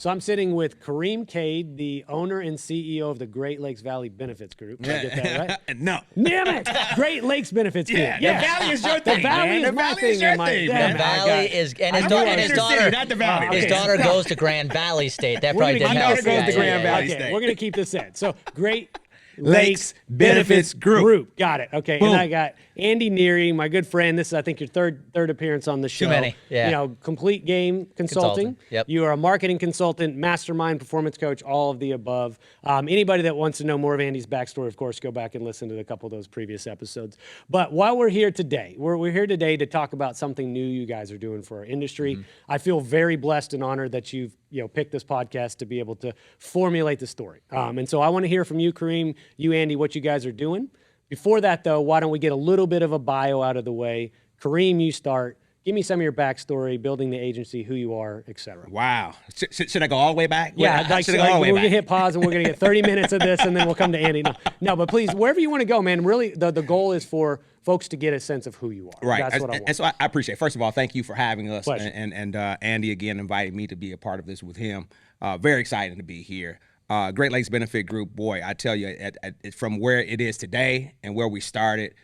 So I'm sitting with Kareim Cade, the owner and CEO of the Great Lakes Valley Benefits Group. Did I get that right? No. Damn it! Great Lakes Benefits Group. Yeah, the Valley is your thing, The Valley man. is The my Valley thing. is your in my- thing, damn man. it, I got Valley it. is, and his I daughter, know his it's your city, daughter, not the Valley. his Okay. daughter goes to Grand Valley State. That We're probably gonna didn't keep help. this goes to in. Grand Valley Okay, State. we're going to keep this in. So, Great Lakes Benefits Group. Got it. Okay. Boom. And I got Andy Neary, my good friend. This is, I think, your third appearance on the show. Too many. Yeah. You know, complete game consulting. Consulting, yep. You are a marketing consultant, mastermind, performance coach, all of the above. Anybody that wants to know more of Andy's backstory, of course, go back and listen to a couple of those previous episodes. But while we're here today, we're here today to talk about something new you guys are doing for our industry. I feel very blessed and honored that you've picked this podcast to be able to formulate the story. And so I want to hear from you, Kareim, you, Andy, what you guys are doing. Before that, though, why don't we get a little bit of a bio out of the way? Kareim, you start. Give me some of your backstory, building the agency, who you are, et cetera. Wow. Should I go all the way back? Yeah, Should I go all the way we're back? going to hit pause and we're going to get 30 minutes of this and then we'll come to Andy. No, but please, wherever you want to go, man, really the goal is for folks to get a sense of who you are. Right. That's what I want. And so I appreciate it. First of all, thank you for having us. Pleasure. And Andy, again, invited me to be a part of this with him. Very excited to be here. Great Lakes Benefit Group, boy, I tell you, from where it is today and where we started,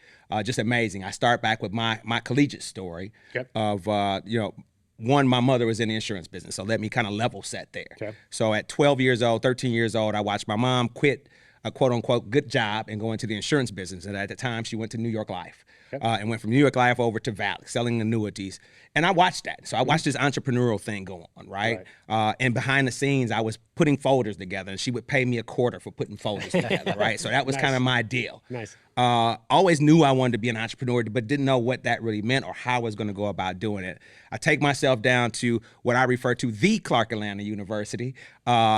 just amazing. I start back with my collegiate story of, one, my mother was in the insurance business, so let me kind of level set there. Okay. So at 12 years old, 13 years old, I watched my mom quit a quote-unquote good job and go into the insurance business. And at the time, she went to New York Life and went from New York Life over to Valley, selling annuities. And I watched that. So I watched this entrepreneurial thing go on, right? And behind the scenes, I was putting folders together, and she would pay me a quarter for putting folders together, right? So that was kind of my deal. Nice. Always knew I wanted to be an entrepreneur, but didn't know what that really meant or how I was going to go about doing it. I take myself down to what I refer to the Clark Atlanta University,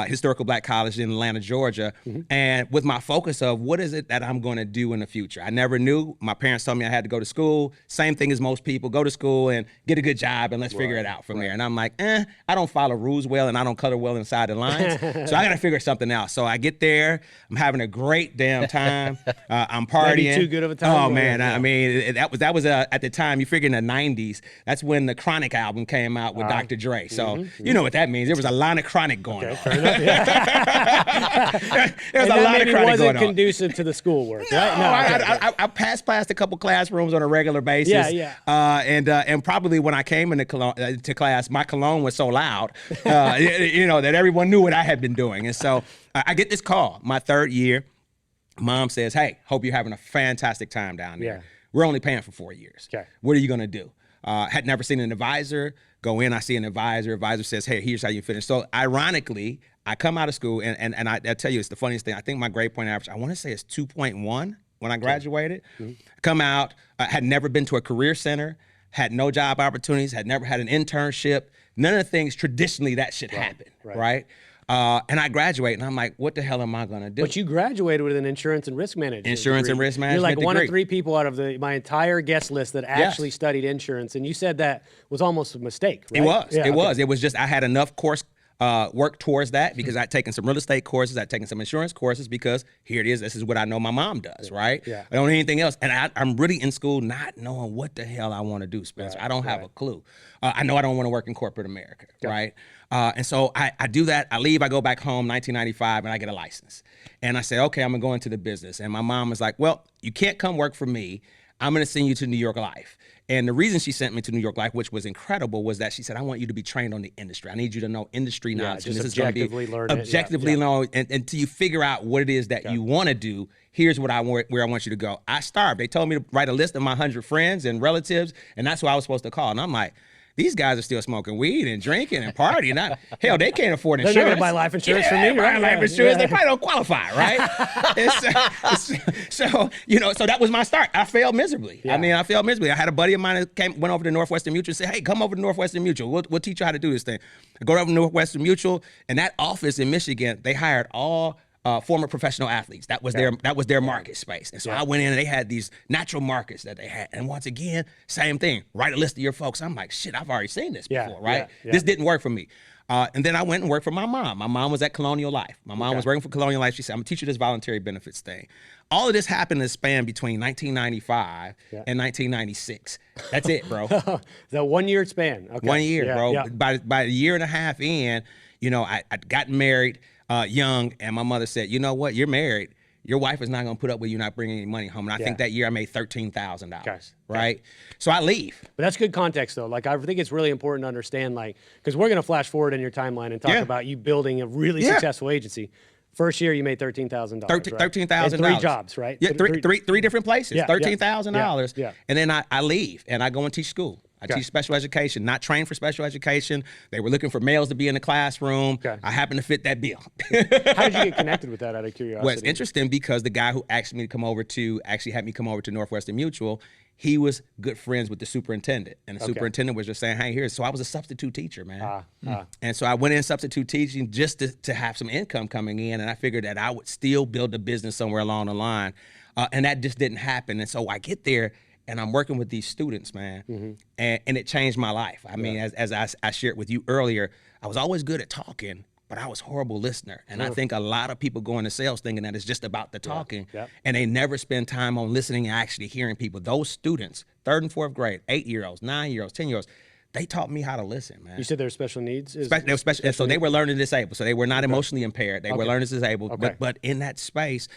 historical black college in Atlanta, Georgia, and with my focus of what is it that I'm going to do in the future. I never knew. My parents told me I had to go to school. Same thing as most people, go to school and get a good job and let's figure it out from there. And I'm like, I don't follow rules well and I don't color well inside the lines. So I got to figure something out. So I get there. I'm having a great damn time. I'm partying. Maybe too good of a time. Oh man, I mean that was at the time. You figure in the '90s, that's when the Chronic album came out with Dr. Dre. So you know what that means. There was a lot of Chronic going on. Fair enough, yeah. There was And a that lot of maybe Chronic wasn't going on. conducive to the schoolwork, No, right? Okay. I passed past a couple classrooms on a regular basis. Yeah. And probably when I came into to class, my cologne was so loud, that everyone knew what I had been doing. And so I get this call, my third year. Mom says, "Hey, hope you're having a fantastic time down there. Yeah. We're only paying for 4 years. Okay. What are you gonna do?" Had never seen an advisor. Go in, I see an advisor. Advisor says, "Hey, here's how you finish." So ironically, I come out of school, and I tell you, it's the funniest thing. I think my grade point average, I want to say it's 2.1 when I graduated. Come out, had never been to a career center, had no job opportunities, had never had an internship. None of the things traditionally that should happen, right? And I graduate, and I'm like, what the hell am I gonna do? But you graduated with an insurance and risk management Insurance and degree. risk You're management like one of degree. 3 people out of my entire guest list that actually studied insurance, and you said that was almost a mistake, right? It was. Yeah, It was. It was just I had enough course work towards that because I'd taken some real estate courses, I'd taken some insurance courses because here it is. This is what I know my mom does, right? Yeah. I don't know anything else, and I'm really in school not knowing what the hell I want to do, Spencer. I don't have a clue. I know I don't want to work in corporate America, right? And so I do that. I leave. I go back home, 1995, and I get a license. And I say, okay, I'm gonna go into the business. And my mom was like, well, you can't come work for me. I'm gonna send you to New York Life. And the reason she sent me to New York Life, which was incredible, was that she said, I want you to be trained on the industry. I need you to know industry knowledge. just And this is gonna objectively be learn it. objectively know, and until you figure out what it is that you want to do, here's what where I want you to go. I starved. They told me to write a list of my 100 friends and relatives, and that's who I was supposed to call. And I'm like, these guys are still smoking weed and drinking and partying. Hell, they can't afford insurance. They're not gonna buy life insurance for me, right? Life Yeah. insurance, they probably don't qualify, right? So that was my start. I failed miserably. Yeah. I mean, I failed miserably. I had a buddy of mine that went over to Northwestern Mutual and said, hey, come over to Northwestern Mutual. We'll teach you how to do this thing. I go over to Northwestern Mutual, and that office in Michigan, they hired all former professional athletes. That was their market space. And so I went in and they had these natural markets that they had. And once again, same thing. Write a list of your folks. I'm like, shit, I've already seen this before, right? Yeah. This didn't work for me. And then I went and worked for my mom. My mom was at Colonial Life. My mom was working for Colonial Life. She said, I'm gonna teach you this voluntary benefits thing. All of this happened in the span between 1995 and 1996. That's it, bro. The 1 year span. Okay. 1 year, Yeah, bro. yeah. By a year and a half in, you know, I got married young, and my mother said, you know what, you're married. Your wife is not going to put up with you not bringing any money home. And I think that year I made $13,000, right? So I leave. But that's good context, though. Like, I think it's really important to understand, like, because we're going to flash forward in your timeline and talk about you building a really successful agency. First year, you made $13,000. $13,000. Three jobs, right? Yeah, three different places. Yeah, $13,000. Yeah. And then I leave and I go and teach school. I teach special education, not trained for special education. They were looking for males to be in the classroom. I happened to fit that bill. How did you get connected with that, out of curiosity? Well, it's interesting because the guy who asked me to come over to, actually had me come over to Northwestern Mutual, he was good friends with the superintendent. And the superintendent was just saying, hey, here. So I was a substitute teacher, man. And so I went in substitute teaching just to have some income coming in. And I figured that I would still build a business somewhere along the line. And that just didn't happen. And so I get there, and I'm working with these students, man, and it changed my life. I mean, as I shared with you earlier, I was always good at talking, but I was a horrible listener. And I think a lot of people go into sales thinking that it's just about the talking, and they never spend time on listening and actually hearing people. Those students, 3rd and 4th grade, 8-year-olds, 9-year-olds, 10-year-olds, they taught me how to listen, man. You said they were special needs? They were special, so they were learning disabled. So they were not emotionally impaired. They were learning disabled. But in that space,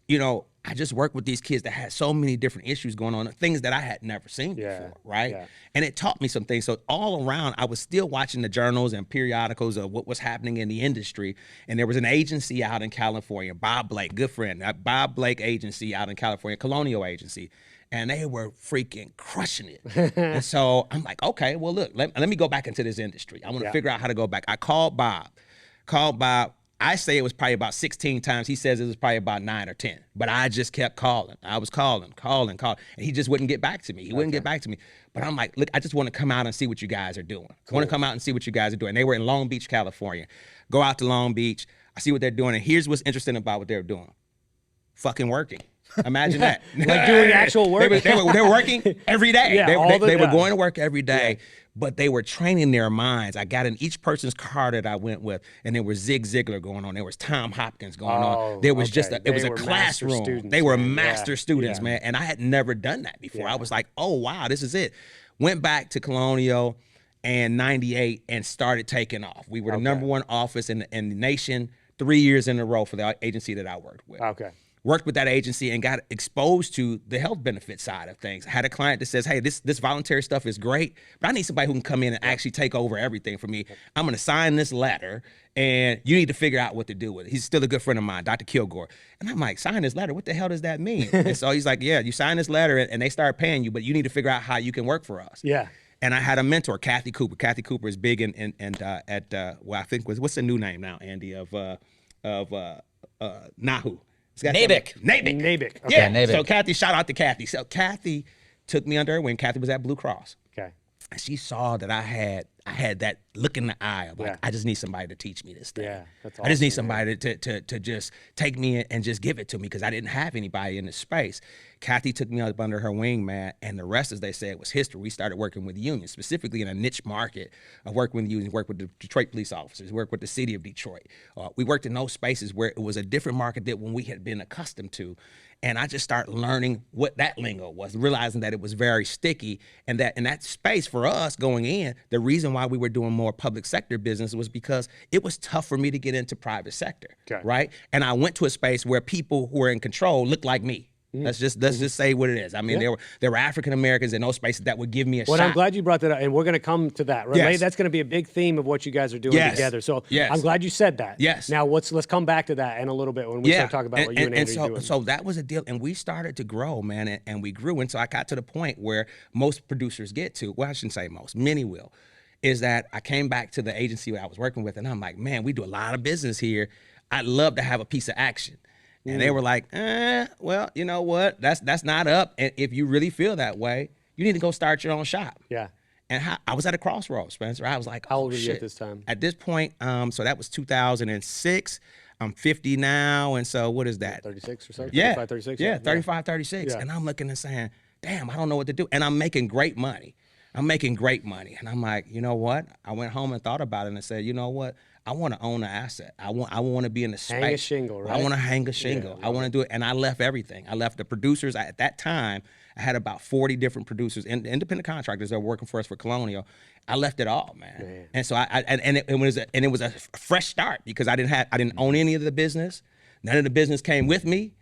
you know, I just worked with these kids that had so many different issues going on, things that I had never seen before, right? And it taught me some things. So all around, I was still watching the journals and periodicals of what was happening in the industry. And there was an agency out in California, Bob Blake, good friend, Bob Blake agency out in California, Colonial Agency. And they were freaking crushing it. And so I'm like, okay, well, look, let me go back into this industry. I want to figure out how to go back. I called Bob. I say it was probably about 16 times. He says it was probably about 9 or 10. But I just kept calling. I was calling. And he just wouldn't get back to me. He wouldn't get back to me. But I'm like, look, I just want to come out and see what you guys are doing. I want to come out and see what you guys are doing. They were in Long Beach, California. Go out to Long Beach. I see what they're doing. And here's what's interesting about what they're doing. Fucking working. Imagine that. Like doing actual work? They were working every day. They were going to work every day. But they were training their minds. I got in each person's car that I went with, and there was Zig Ziglar going on. There was Tom Hopkins going on. There was it was a classroom. They were master students, man. And I had never done that before. I was like, oh, wow, this is it. Went back to Colonial in '98 and started taking off. We were the #1 office in the nation 3 years in a row for the agency that I worked with. Worked with that agency and got exposed to the health benefit side of things. I had a client that says, hey, this voluntary stuff is great, but I need somebody who can come in and actually take over everything for me. I'm going to sign this letter, and you need to figure out what to do with it. He's still a good friend of mine, Dr. Kilgore. And I'm like, sign this letter? What the hell does that mean? And so he's like, yeah, you sign this letter, and they start paying you, but you need to figure out how you can work for us. And I had a mentor, Kathy Cooper. Kathy Cooper is big well, I think, what's the new name now, Andy, of Nahu? Nabik. Okay. Yeah, Nabik. So Kathy, shout out to Kathy. So Kathy took me under her wing. Kathy was at Blue Cross. And she saw that I had that look in the eye of like, I just need somebody to teach me this thing. That's I just need awesome, somebody to just take me and just give it to me because I didn't have anybody in this space. Kathy took me up under her wing, man, and the rest, as they say, was history. We started working with unions, specifically in a niche market of working with unions, worked with the Detroit police officers, worked with the city of Detroit. We worked in those spaces where it was a different market than when we had been accustomed to. And I just started learning what that lingo was, realizing that it was very sticky, and that in that space for us going in, the reason why we were doing more public sector business was because it was tough for me to get into private sector, right? And I went to a space where people who were in control looked like me. Let's just say what it is. I mean, there were African Americans in those spaces that would give me a shot. I'm glad you brought that up, and we're going to come to that. Right? That's going to be a big theme of what you guys are doing together. So I'm glad you said that. Now let's come back to that in a little bit when we start talking about what you and Andrew are doing. So that was a deal, and we started to grow, man, and we grew. And so I got to the point where most producers get to. Well, I shouldn't say most. Many will. Is that I came back to the agency that I was working with, and I'm like, man, we do a lot of business here. I'd love to have a piece of action. And they were like, well, you know what? That's not up. And if you really feel that way, you need to go start your own shop. And I was at a crossroads, Spencer. I was like, how old were you shit. at this time? At this point, so that was 2006. I'm 50 now. And so what is that? 36 or so? Yeah. 35, 36? Yeah, 35, 36. And I'm looking and saying, damn, I don't know what to do. And I'm making great money. And I'm like, you know what? I went home and thought about it and said, you know what? I want to own an asset. I want to be in the space. Hang a shingle, I right? want to hang a shingle. I want to do it. And I left everything. I left the producers. At that time, I had about 40 different producers, independent contractors that were working for us for Colonial. I left it all, man. And so it was a fresh start because I didn't own any of the business. None of the business came with me.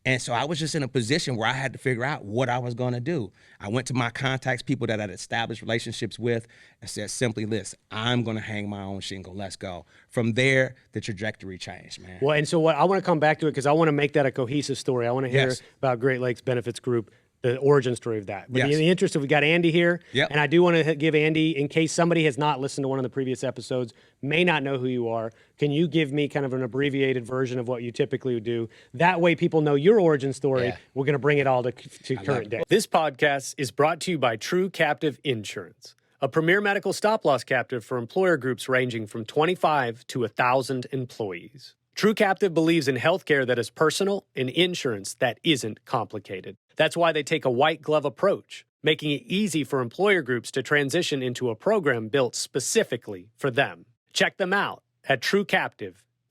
And so I was just in a position where I had to figure out what I was going to do. I went to my contacts, people that I had established relationships with, and said simply this: I'm going to hang my own shingle. Let's go. From there, the trajectory changed, man. Well, and so what I want to come back to it because I want to make that a cohesive story. I want to hear Yes. about Great Lakes Benefits Group, the origin story of that. But Yes. in the interest of, we got Andy here, Yep. and I do want to give Andy, in case somebody has not listened to one of the previous episodes, may not know who you are, can you give me kind of an abbreviated version of what you typically would do? That way people know your origin story. Yeah. We're going to bring it all to current day. This podcast is brought to you by True Captive Insurance, a premier medical stop-loss captive for employer groups ranging from 25 to 1,000 employees. True Captive believes in healthcare that is personal and insurance that isn't complicated. That's why they take a white glove approach, making it easy for employer groups to transition into a program built specifically for them. Check them out at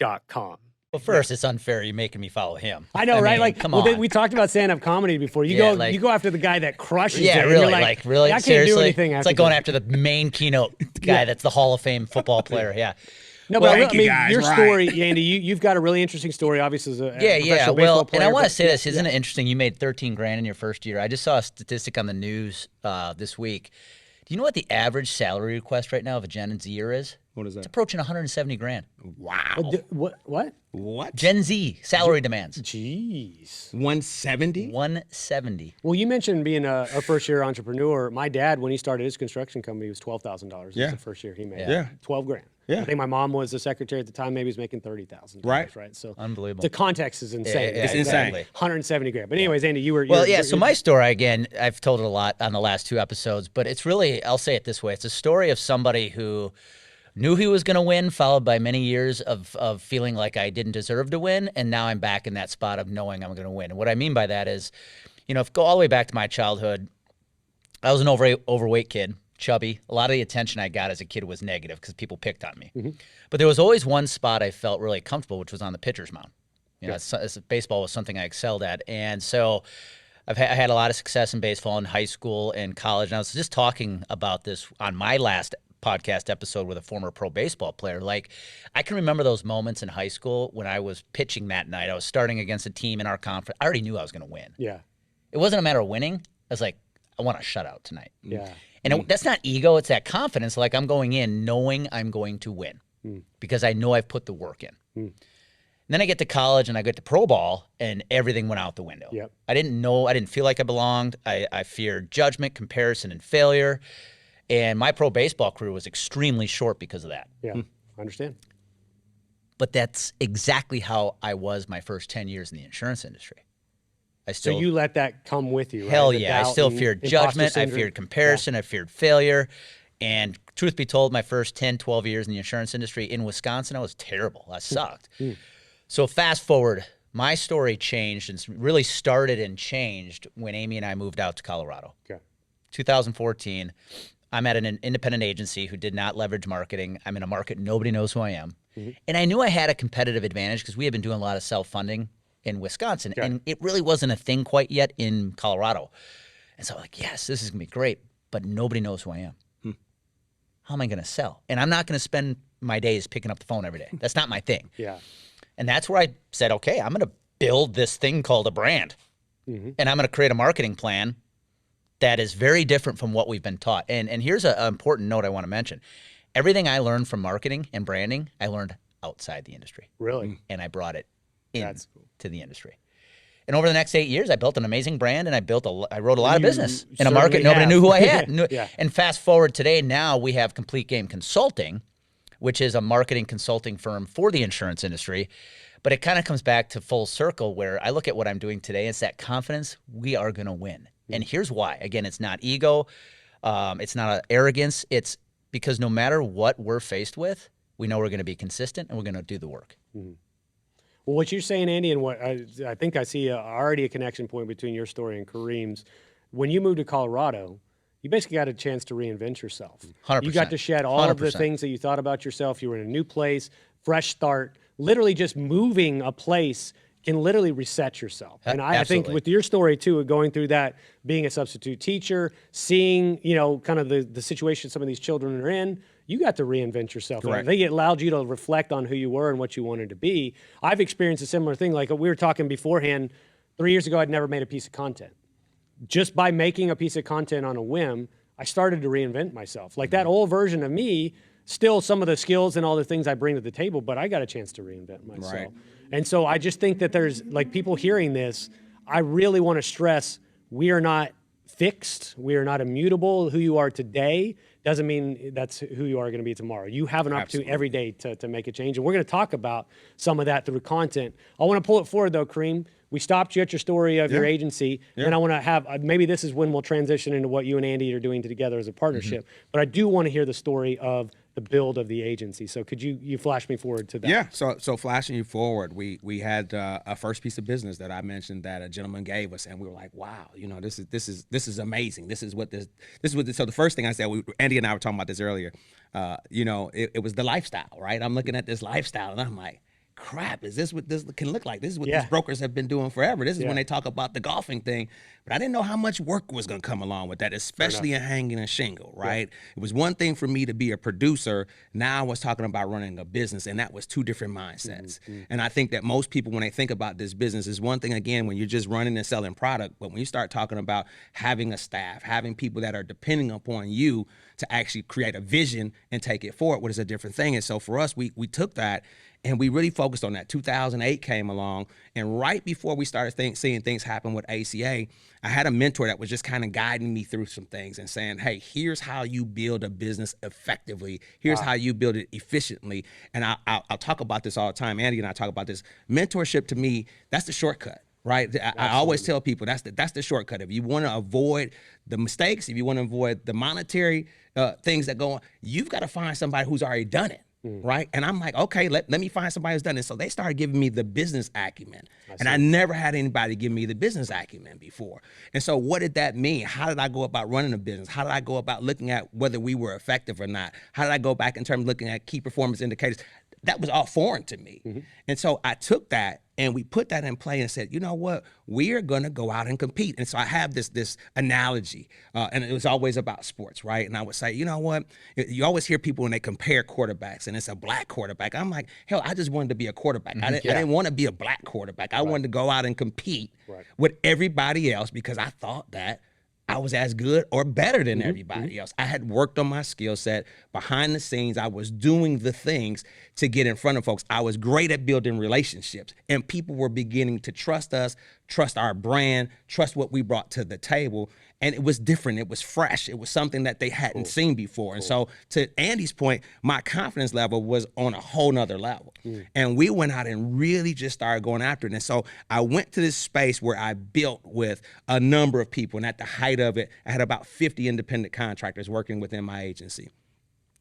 truecaptive.com. Well, first, it's unfair. You're making me follow him. I know, right? mean, Like, come on. we talked about stand-up comedy before. You Yeah, go, like- you go after the guy that crushes it. yeah, and really, you're like, really, I can't seriously. do anything. It's after like going this. after the main keynote guy that's the Hall of Fame football player. Yeah. No, Well, but thank I you, mean, guys, your right. story, Andy. You've got a really interesting story. Obviously, as a Yeah. professional baseball Well, player. and I want to but- say this: isn't it interesting? You made 13 grand in your first year. I just saw a statistic on the news this week. Do you know what the average salary request right now of a Gen Zer is? What is It's that? approaching 170 grand. Wow. What? What? Gen Z salary demands Jeez. 170? 170. Well, you mentioned being a first-year entrepreneur. My dad, when he started his construction company, was $12,000. Yeah. Was the first year he made. Yeah. 12 grand. Yeah. I think my mom was the secretary at the time. Maybe he was making $30,000. Right. Right. So Unbelievable. the context is insane. yeah, It's insane. exactly. 170 grand. But anyways, Andy, you were. Well, you're- yeah. So my story, again, I've told it a lot on the last two episodes, but it's really, I'll say it this way: it's a story of somebody who knew he was going to win, followed by many years of feeling like I didn't deserve to win, and now I'm back in that spot of knowing I'm going to win. And what I mean by that is, if you go all the way back to my childhood, I was an overweight kid, chubby. A lot of the attention I got as a kid was negative because people picked on me. But there was always one spot I felt really comfortable, which was on the pitcher's mound. Baseball was something I excelled at, and so I had a lot of success in baseball in high school and college. And I was just talking about this on my last podcast episode with a former pro baseball player. Like, I can remember those moments in high school when I was pitching that night. I was starting against a team in our conference. I already knew I was going to win. Yeah. It wasn't a matter of winning. I was like, I want a shutout tonight. Yeah. And that's not ego. It's that confidence. Like, I'm going in knowing I'm going to win because I know I've put the work in. And then I get to college and I get to pro ball and everything went out the window. Yep. I didn't feel like I belonged. I feared judgment, comparison, and failure. And my pro baseball career was extremely short because of that. Yeah. I understand. But that's exactly how I was my first 10 years in the insurance industry. So you let that come with you, right? Hell The yeah. I doubt still and feared imposter judgment. I syndrome. feared comparison. I feared failure. And truth be told, my first 10, 12 years in the insurance industry in Wisconsin, I was terrible. I sucked. So fast forward, my story changed and really started and changed when Amy and I moved out to Colorado. Okay. 2014, I'm at an independent agency who did not leverage marketing. I'm in a market nobody knows who I am. And I knew I had a competitive advantage because we had been doing a lot of self-funding in Wisconsin. Okay. And it really wasn't a thing quite yet in Colorado. And so I'm like, yes, this is going to be great. But nobody knows who I am. How am I going to sell? And I'm not going to spend my days picking up the phone every day. That's not my thing. Yeah. And that's where I said, okay, I'm going to build this thing called a brand. And I'm going to create a marketing plan that is very different from what we've been taught. And here's an important note I want to mention. Everything I learned from marketing and branding, I learned outside the industry. Really? And I brought it in That's cool. to the industry. And over the next 8 years, I built an amazing brand and I wrote a lot of You business in a certainly market nobody have. knew who I had. Yeah. And fast forward today, now we have Complete Game Consulting, which is a marketing consulting firm for the insurance industry. But it kind of comes back to full circle where I look at what I'm doing today. It's that confidence we are going to win. And here's why. Again, it's not ego. It's not arrogance. It's because no matter what we're faced with, we know we're going to be consistent and we're going to do the work. Well, what you're saying, Andy, and what I think I see already a connection point between your story and Kareem's. When you moved to Colorado, you basically got a chance to reinvent yourself. 100%. You got to shed all of the 100%. things that you thought about yourself. You were in a new place, fresh start. Literally just moving a place can literally reset yourself. And I think Absolutely. with your story too, going through that, being a substitute teacher, seeing, kind of the situation some of these children are in, you got to reinvent yourself. Correct. I think it allowed you to reflect on who you were and what you wanted to be. I've experienced a similar thing. Like we were talking beforehand, 3 years ago, I'd never made a piece of content. Just by making a piece of content on a whim, I started to reinvent myself. Like that old version of me, still some of the skills and all the things I bring to the table, but I got a chance to reinvent myself. Right. And so I just think that there's like people hearing this, I really want to stress, we are not fixed. We are not immutable. Who you are today doesn't mean that's who you are going to be tomorrow. You have an opportunity every day to make a change. And we're going to talk about some of that through content. I want to pull it forward though, Kareim. We stopped you at your story of your agency, and I want to have, maybe this is when we'll transition into what you and Andy are doing together as a partnership, but I do want to hear the story of the build of the agency. So could you flash me forward to that? Yeah. So flashing you forward, we had a first piece of business that I mentioned that a gentleman gave us, and we were like, wow, this is amazing. This is what. So the first thing I said, Andy and I were talking about this earlier. It was the lifestyle, right? I'm looking at this lifestyle, and I'm like, crap, is this what this can look like? This is what these brokers have been doing forever. This is when they talk about the golfing thing. But I didn't know how much work was going to come along with that, especially in hanging a shingle, right? It was one thing for me to be a producer. Now I was talking about running a business, and that was two different mindsets. And I think that most people, when they think about this business, is one thing, again, when you're just running and selling product. But when you start talking about having a staff, having people that are depending upon you to actually create a vision and take it forward, what is a different thing. And so for us, we took that, and we really focused on that. 2008 came along, and right before we started seeing things happen with ACA, I had a mentor that was just kind of guiding me through some things and saying, hey, here's how you build a business effectively. Here's how you build it efficiently. And I'll talk about this all the time. Andy and I talk about this. Mentorship, to me, that's the shortcut. Right. I always tell people that's the shortcut. If you want to avoid the mistakes, if you want to avoid the monetary things that go on, you've got to find somebody who's already done it. Right. And I'm like, okay, let me find somebody who's done it. So they started giving me the business acumen. And I never had anybody give me the business acumen before. And so what did that mean? How did I go about running a business? How did I go about looking at whether we were effective or not? How did I go back in terms of looking at key performance indicators? That was all foreign to me. And so I took that and we put that in play and said, you know what, we are going to go out and compete. And so I have this analogy, and it was always about sports, right? And I would say, you know what, you always hear people when they compare quarterbacks and it's a black quarterback. I'm like, hell, I just wanted to be a quarterback. I didn't want to be a black quarterback. I wanted to go out and compete with everybody else because I thought that I was as good or better than everybody else. I had worked on my skill set behind the scenes. I was doing the things to get in front of folks. I was great at building relationships, and people were beginning to trust us, trust our brand, trust what we brought to the table. And it was different. It was fresh. It was something that they hadn't seen before. And so to Andy's point, my confidence level was on a whole nother level. And we went out and really just started going after it. And so I went to this space where I built with a number of people. And at the height of it, I had about 50 independent contractors working within my agency.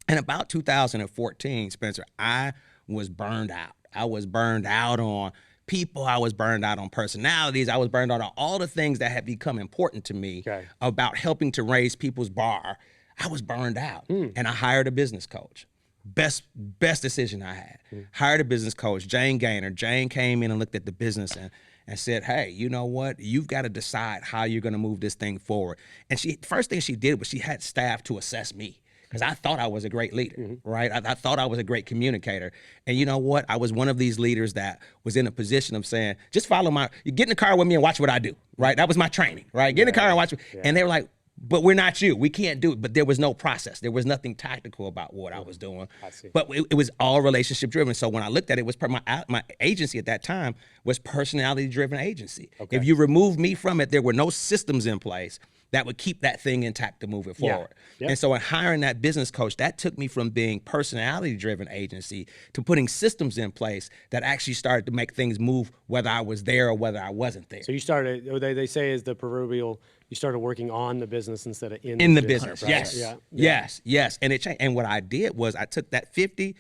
And about 2014, Spencer, I was burned out. I was burned out on people. I was burned out on personalities. I was burned out on all the things that had become important to me about helping to raise people's bar. I was burned out, and I hired a business coach. Best decision I had. Hired a business coach, Jane Gaynor. Jane came in and looked at the business and said, hey, you know what? You've got to decide how you're going to move this thing forward. And first thing she did was she had staff to assess me. Because I thought I was a great leader, right? I thought I was a great communicator. And you know what? I was one of these leaders that was in a position of saying, just you get in the car with me and watch what I do, right? That was my training, right? Get in the car and watch. And they were like, but we're not you. We can't do it. But there was no process. There was nothing tactical about what I was doing. But it was all relationship driven. So when I looked at it, was my agency at that time was personality driven agency. If you remove me from it, there were no systems in place that would keep that thing intact to move it forward. And so in hiring that business coach, that took me from being personality-driven agency to putting systems in place that actually started to make things move whether I was there or whether I wasn't there. So you started, they say is the proverbial, you started working on the business instead of in the business. Right? Yes. And it changed. And what I did was I took that 50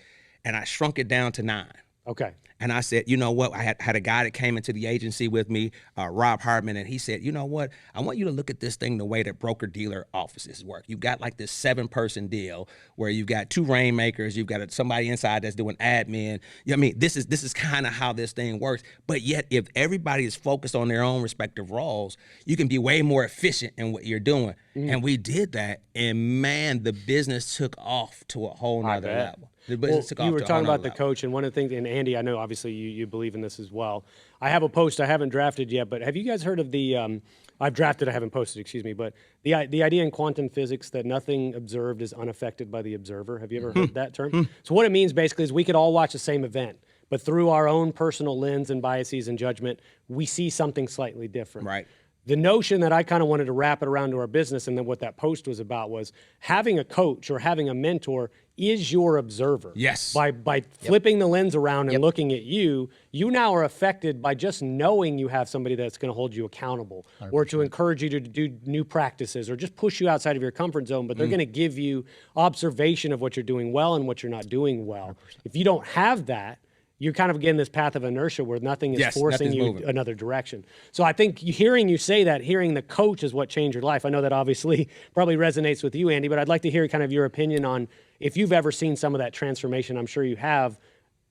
and I shrunk it down to 9. Okay. And I said, you know what? I had a guy that came into the agency with me, Rob Hartman, and he said, you know what? I want you to look at this thing the way that broker-dealer offices work. You've got like this 7-person deal where you've got 2 rainmakers, you've got somebody inside that's doing admin. I mean, this is kind of how this thing works. But yet, if everybody is focused on their own respective roles, you can be way more efficient in what you're doing. And we did that, and man, the business took off to a whole nother level. The business took off you were to a talking whole about the nother level. coach, and one of the things, and Andy, I know obviously you believe in this as well. I have a post I haven't drafted yet, but have you guys heard of the? I've drafted, I haven't posted, excuse me, but the idea in quantum physics that nothing observed is unaffected by the observer. Have you ever heard that term? So what it means basically is we could all watch the same event, but through our own personal lens and biases and judgment, we see something slightly different. Right. The notion that I kind of wanted to wrap it around to our business, and then what that post was about was having a coach or having a mentor is your observer. Yes. By flipping the lens around and looking at you, you now are affected by just knowing you have somebody that's going to hold you accountable 100%. Or to encourage you to do new practices or just push you outside of your comfort zone, but they're going to give you observation of what you're doing well and what you're not doing well. 100%. If you don't have that, you're kind of getting this path of inertia where nothing is forcing you moving another direction. So I think hearing you say that, hearing the coach is what changed your life. I know that obviously probably resonates with you, Andy, but I'd like to hear kind of your opinion on if you've ever seen some of that transformation. I'm sure you have,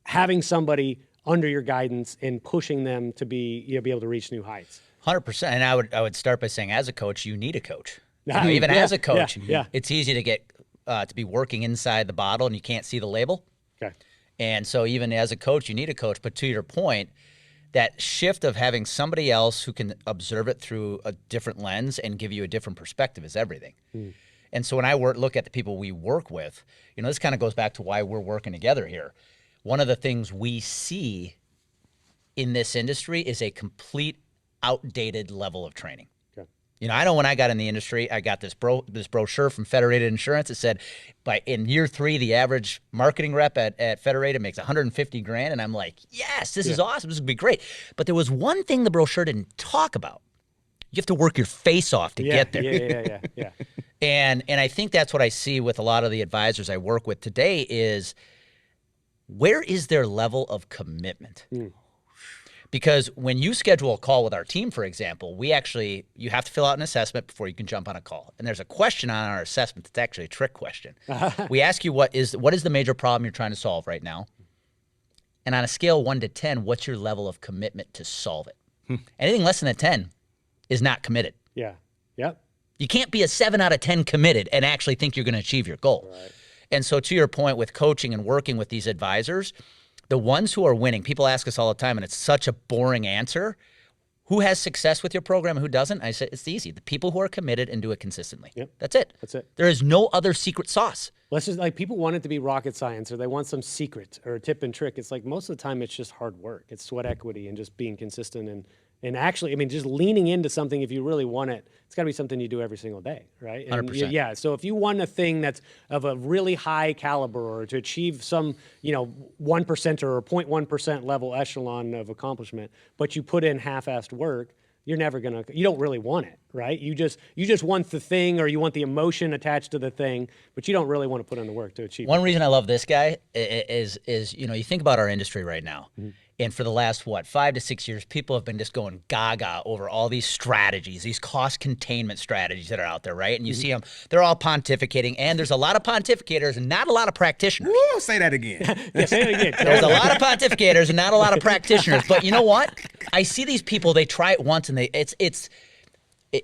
having somebody under your guidance and pushing them to be able to reach new heights. 100%. And I would start by saying, as a coach, you need a coach. Even as a coach, it's easy to get to be working inside the bottle and you can't see the label. Okay. And so even as a coach, you need a coach. But to your point, that shift of having somebody else who can observe it through a different lens and give you a different perspective is everything. And so when I look at the people we work with, this kind of goes back to why we're working together here. One of the things we see in this industry is a complete outdated level of training. I know when I got in the industry, I got this brochure from Federated Insurance. It said, in year 3, the average marketing rep at Federated makes $150,000, and I'm like, yes, this is awesome. This would be great. But there was one thing the brochure didn't talk about. You have to work your face off to get there. Yeah. And I think that's what I see with a lot of the advisors I work with today is where is their level of commitment? Because when you schedule a call with our team, for example, you have to fill out an assessment before you can jump on a call. And there's a question on our assessment that's actually a trick question. We ask you what is the major problem you're trying to solve right now? And on a scale of 1 to 10, what's your level of commitment to solve it? Anything less than a 10 is not committed. Yeah. Yep. You can't be a 7 out of 10 committed and actually think you're going to achieve your goal. Right. And so to your point with coaching and working with these advisors, the ones who are winning, people ask us all the time, and it's such a boring answer. Who has success with your program and who doesn't? I said, it's easy. The people who are committed and do it consistently. Yep. That's it. That's it. There is no other secret sauce. Let's just people want it to be rocket science or they want some secret or a tip and trick. It's like most of the time it's just hard work. It's sweat equity and just being consistent and actually, just leaning into something if you really want it. It's got to be something you do every single day, right? And 100%. So if you want a thing that's of a really high caliber or to achieve some, 1% or 0.1% level echelon of accomplishment, but you put in half-assed work, you don't really want it, right? You just want the thing or you want the emotion attached to the thing, but you don't really want to put in the work to achieve it. One reason I love this guy is you think about our industry right now. And for the last, 5 to 6 years, people have been just going gaga over all these strategies, these cost containment strategies that are out there, right? And you see them, they're all pontificating, and there's a lot of pontificators and not a lot of practitioners. Woo, say that again. Yeah, say it again. There's a lot of pontificators and not a lot of practitioners. But you know what? I see these people, they try it once, and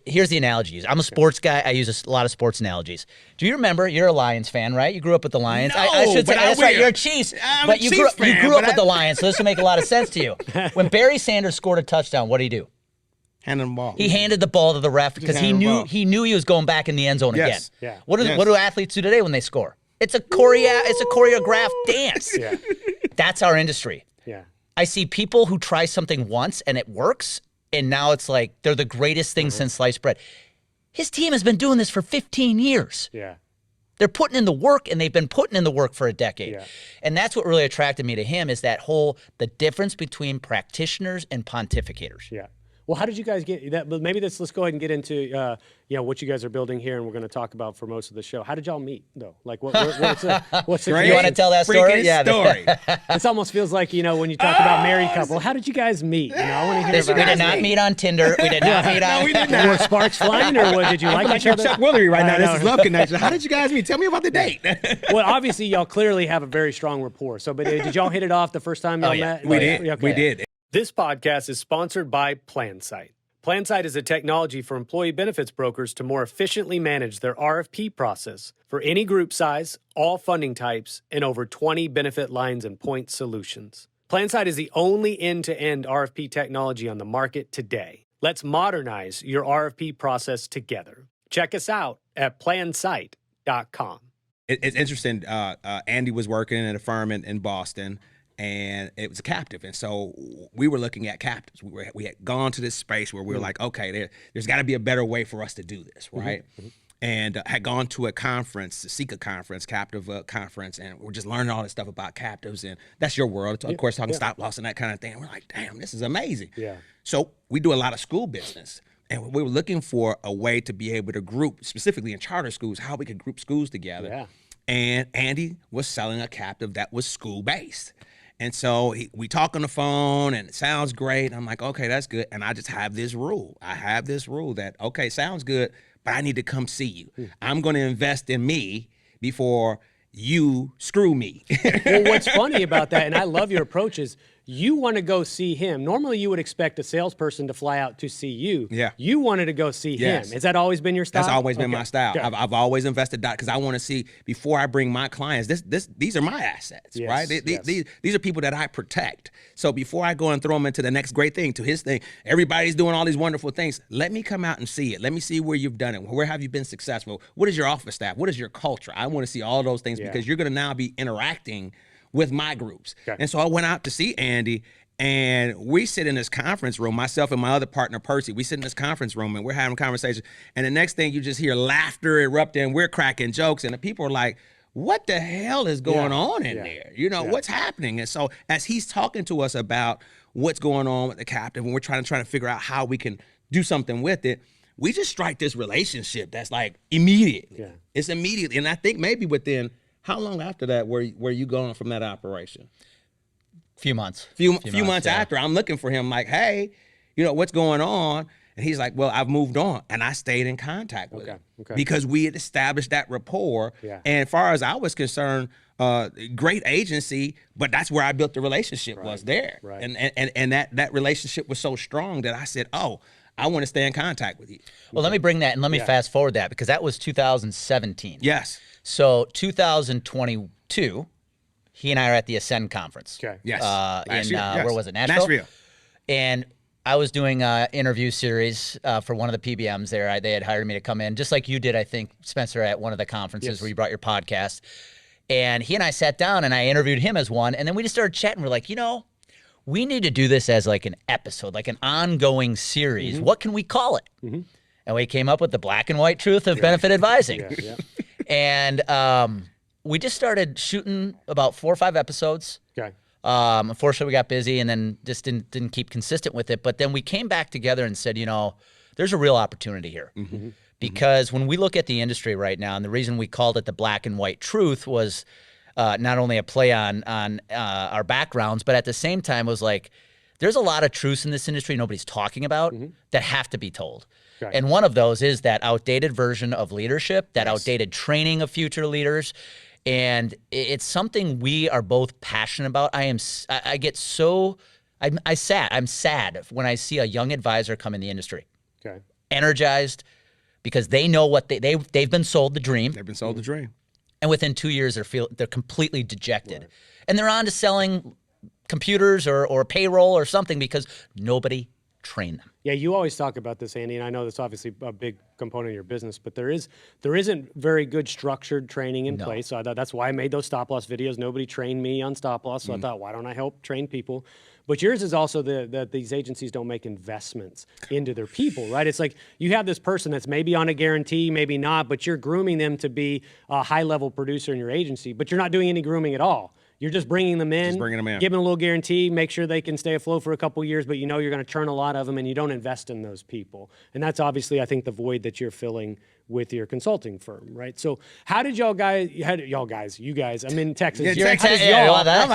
here's the analogies. I'm a sports guy. I use a lot of sports analogies. Do you remember? You're a Lions fan, right? You grew up with the Lions. No, I should say but that's right. You're a Chiefs, but you grew up with the Lions, so this will make a lot of sense to you. When Barry Sanders scored a touchdown, what did he do? Handed the ball. He handed the ball to the ref because he knew he was going back in the end zone again. Yeah. What do athletes do today when they score? It's a choreographed dance. Yeah. That's our industry. Yeah. I see people who try something once and it works, and now it's like they're the greatest thing since sliced bread. His team has been doing this for 15 years. Yeah. They're putting in the work, and they've been putting in the work for a decade. Yeah. And that's what really attracted me to him is the difference between practitioners and pontificators. Yeah. Well, how did you guys get that? But maybe let's go ahead and get into what you guys are building here, and we're going to talk about for most of the show. How did y'all meet, though? Like, what's the You want to tell that story? Freaking story. This almost feels like when you talk about married couple. How did you guys meet? I want to hear about We did not meet on Tinder. We did not meet on. No, we did not. Were sparks flying, or what, did you like each You're other? Chuck Woolery right now. I This know. is love connection. How did you guys meet? Tell me about the date. Well, obviously, y'all clearly have a very strong rapport. So, but did y'all hit it off the first time y'all met? We did. Okay. We did. This podcast is sponsored by PlanSite. PlanSite is a technology for employee benefits brokers to more efficiently manage their RFP process for any group size, all funding types, and over 20 benefit lines and point solutions. PlanSite is the only end-to-end RFP technology on the market today. Let's modernize your RFP process together. Check us out at plansite.com. It's interesting. Andy was working at a firm in Boston, and it was a captive. And so we were looking at captives. We had gone to this space where we were like, okay, there's got to be a better way for us to do this, right? And had gone to a conference, the SICA conference, captive conference, and we're just learning all this stuff about captives. And that's your world. Of course, talking stop loss and that kind of thing. And we're like, damn, this is amazing. Yeah. So we do a lot of school business. And we were looking for a way to be able to group, specifically in charter schools, how we could group schools together. Yeah. And Andy was selling a captive that was school-based. And so we talk on the phone, and it sounds great. I'm like, okay, that's good. And I just have this rule. I have this rule that, okay, sounds good, but I need to come see you. I'm going to invest in me before you screw me. Well, what's funny about that, and I love your approach, is you want to go see him. Normally, you would expect a salesperson to fly out to see you. Yeah. You wanted to go see Yes. him. Has that always been your style? That's always been Okay. my style. Okay. I've always invested that because I want to see before I bring my clients. These are my assets, Yes, right? yes. These are people that I protect. So before I go and throw them into the next great thing, to his thing, everybody's doing all these wonderful things. Let me come out and see it. Let me see where you've done it. Where have you been successful? What is your office staff? What is your culture? I want to see all those things because you're going to now be interacting with my groups. Okay. And so I went out to see Andy. And we sit in this conference room, myself and my other partner, Percy, we sit in this conference room and we're having conversations. And the next thing you just hear laughter erupting, we're cracking jokes. And the people are like, what the hell is going on in there? What's happening? And so as he's talking to us about what's going on with the captive, and we're trying to figure out how we can do something with it, we just strike this relationship that's like immediate. Yeah. It's immediately. And I think maybe within, how long after that were you going from that operation? Few months. Few months yeah. after, I'm looking for him like, hey, what's going on? And he's like, well, I've moved on. And I stayed in contact with him because we had established that rapport. Yeah. And as far as I was concerned, great agency, but that's where I built the relationship was there. Right. And that relationship was so strong that I said, oh, I want to stay in contact with you. Well, let me bring that and let me fast forward that because that was 2017. Yes. So 2022, he and I are at the Ascend conference. Okay. Yes. In Yes. where was it? Nashville. Nashville. And I was doing an interview series for one of the PBMs there. They had hired me to come in, just like you did, I think, Spencer, at one of the conferences where you brought your podcast. And he and I sat down and I interviewed him as one. And then we just started chatting. We're like, we need to do this as like an episode, like an ongoing series. What can we call it? And we came up with the black and white truth of benefit advising. And we just started shooting about 4 or 5 episodes. Okay. Unfortunately, we got busy and then just didn't keep consistent with it. But then we came back together and said, there's a real opportunity here. Because when we look at the industry right now, and the reason we called it the black and white truth was not only a play on our backgrounds, but at the same time was like, there's a lot of truths in this industry nobody's talking about that have to be told. Okay. And one of those is that outdated version of leadership, that outdated training of future leaders. And it's something we are both passionate about. I'm sad when I see a young advisor come in the industry, energized because they know what they've been sold the dream. They've been sold the dream. And within 2 years, they're completely dejected. And they're on to selling computers or payroll or something because nobody trained them. Yeah, you always talk about this, Andy, and I know that's obviously a big component of your business, but there isn't very good structured training in place. So that's why I made those stop loss videos. Nobody trained me on stop loss, so I thought, why don't I help train people? But yours is also that these agencies don't make investments into their people, right? It's like you have this person that's maybe on a guarantee, maybe not, but you're grooming them to be a high-level producer in your agency, but you're not doing any grooming at all. You're just bringing them in, bringing them in. give them a little guarantee, make sure they can stay afloat for a couple of years, but you know you're going to turn a lot of them, and you don't invest in those people. And that's obviously, I think, the void that you're filling with your consulting firm, right? So how did you guys, I'm in Texas. Yeah, How did Texas. y'all- you want that?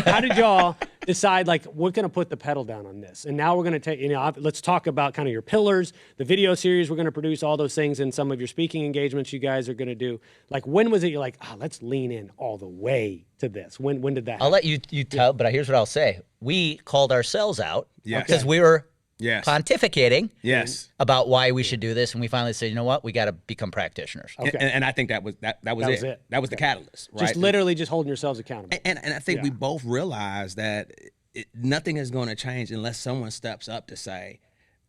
how did y'all decide, like, we're going to put the pedal down on this? And now we're going to take, let's talk about kind of your pillars, the video series we're going to produce, all those things, and some of your speaking engagements you guys are going to do. Like, when was it you're like, let's lean in all the way to this? When did that happen? I'll let you tell, but here's what I'll say. We called ourselves out Yes. because we were Yes. pontificating Yes. about why we should do this, and we finally said, you know what, we got to become practitioners. Okay. And I think that was it. That was the catalyst, right? Just literally just holding yourselves accountable. And I think we both realize that nothing is going to change unless someone steps up to say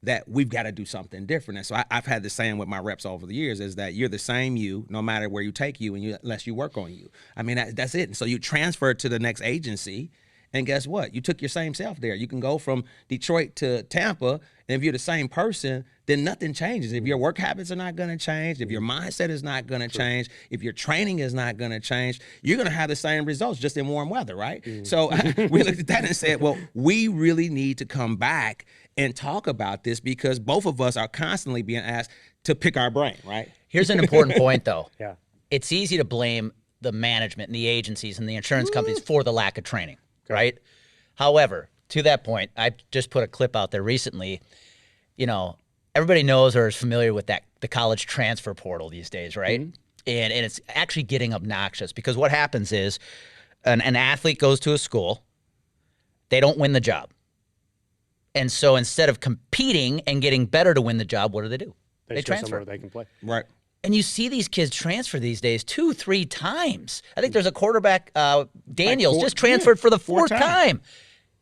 that we've got to do something different. And so I've had the saying with my reps over the years is that you're the same you, no matter where you take you, unless you work on you. I mean, that's it. And so you transfer to the next agency, and guess what? You took your same self there. You can go from Detroit to Tampa, and if you're the same person, then nothing changes. If your work habits are not going to change, if your mindset is not going to change, if your training is not going to change, you're going to have the same results just in warm weather, right? So we looked at that and said, well, we really need to come back and talk about this because both of us are constantly being asked to pick our brain, right? Here's an important point, though. Yeah. It's easy to blame the management and the agencies and the insurance companies for the lack of training, right? However, to that point, I just put a clip out there recently. Everybody knows or is familiar with the college transfer portal these days, right? And it's actually getting obnoxious because what happens is an athlete goes to a school, they don't win the job. And so instead of competing and getting better to win the job, what do? They show transfer. somewhere they can play. Right. And you see these kids transfer these days 2-3 times. I think there's a quarterback, Daniels, just transferred for the fourth time.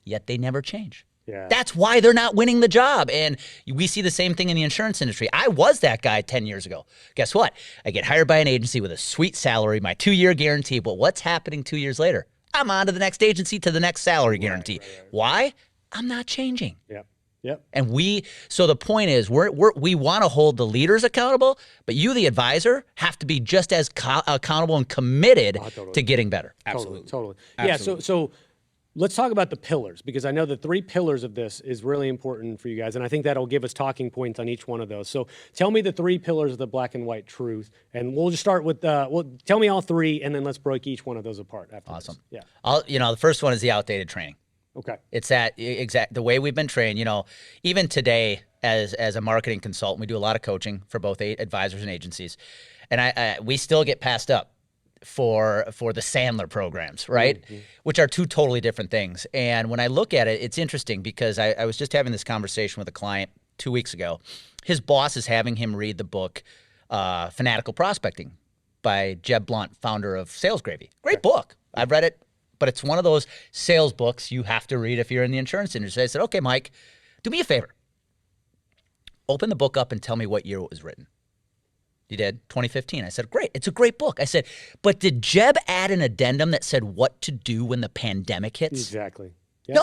Yet they never change. Yeah. That's why they're not winning the job. And we see the same thing in the insurance industry. I was that guy 10 years ago. Guess what? I get hired by an agency with a sweet salary, my 2-year guarantee. But what's happening 2 years later? I'm on to the next agency to the next salary guarantee. Right. Why? I'm not changing. Yep. Yep. And so the point is, we want to hold the leaders accountable, but you, the advisor, have to be just as accountable and committed to getting better. Absolutely. Totally. Absolutely. Yeah. So let's talk about the pillars, because I know the 3 pillars of this is really important for you guys, and I think that'll give us talking points on each one of those. So tell me the 3 pillars of the black and white truth, and we'll just start with tell me all 3, and then let's break each one of those apart after. Awesome. This. Yeah. The first one is the outdated training. Okay. It's the way we've been trained. Even today, as a marketing consultant, we do a lot of coaching for both advisors and agencies, and we still get passed up for the Sandler programs, right? Mm-hmm. Which are 2 totally different things. And when I look at it, it's interesting because I was just having this conversation with a client 2 weeks ago. His boss is having him read the book Fanatical Prospecting by Jeb Blunt, founder of Sales Gravy. Great book. I've read it. But it's one of those sales books you have to read if you're in the insurance industry. I said, okay, Mike, do me a favor. Open the book up and tell me what year it was written. He did, 2015. I said, great, it's a great book. I said, but did Jeb add an addendum that said what to do when the pandemic hits? Exactly. Yep.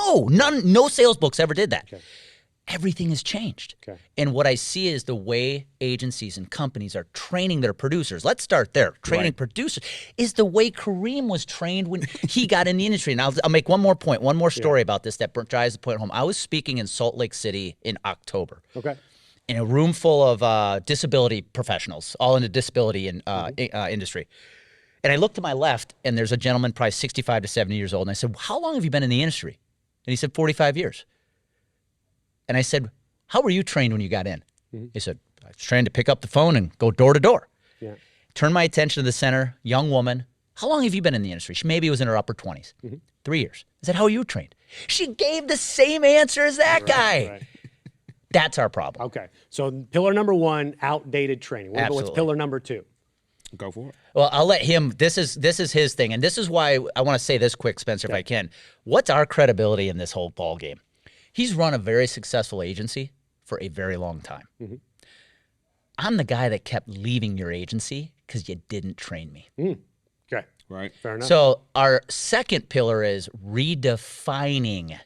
No sales books ever did that. Okay. Everything has changed. Okay. And what I see is the way agencies and companies are training their producers. Let's start there. Training producers is the way Kareim was trained when he got in the industry. And I'll make one more point, one more story about this that drives the point home. I was speaking in Salt Lake City in October. Okay. In a room full of disability professionals, all in the disability industry. And I looked to my left, and there's a gentleman probably 65 to 70 years old. And I said, how long have you been in the industry? And he said, 45 years. And I said, how were you trained when you got in? Mm-hmm. He said, I was trained to pick up the phone and go door to door. Yeah. Turned my attention to the center, young woman. How long have you been in the industry? She maybe was in her upper 20s. Mm-hmm. 3 years. I said, how are you trained? She gave the same answer as that guy. Right. That's our problem. Okay. So pillar number 1, outdated training. What's pillar number 2? Go for it. Well, I'll let him. This is his thing. And this is why I want to say this quick, Spencer, if I can. What's our credibility in this whole ball game? He's run a very successful agency for a very long time. Mm-hmm. I'm the guy that kept leaving your agency because you didn't train me. Okay. Right. Fair enough. So our second pillar is redefining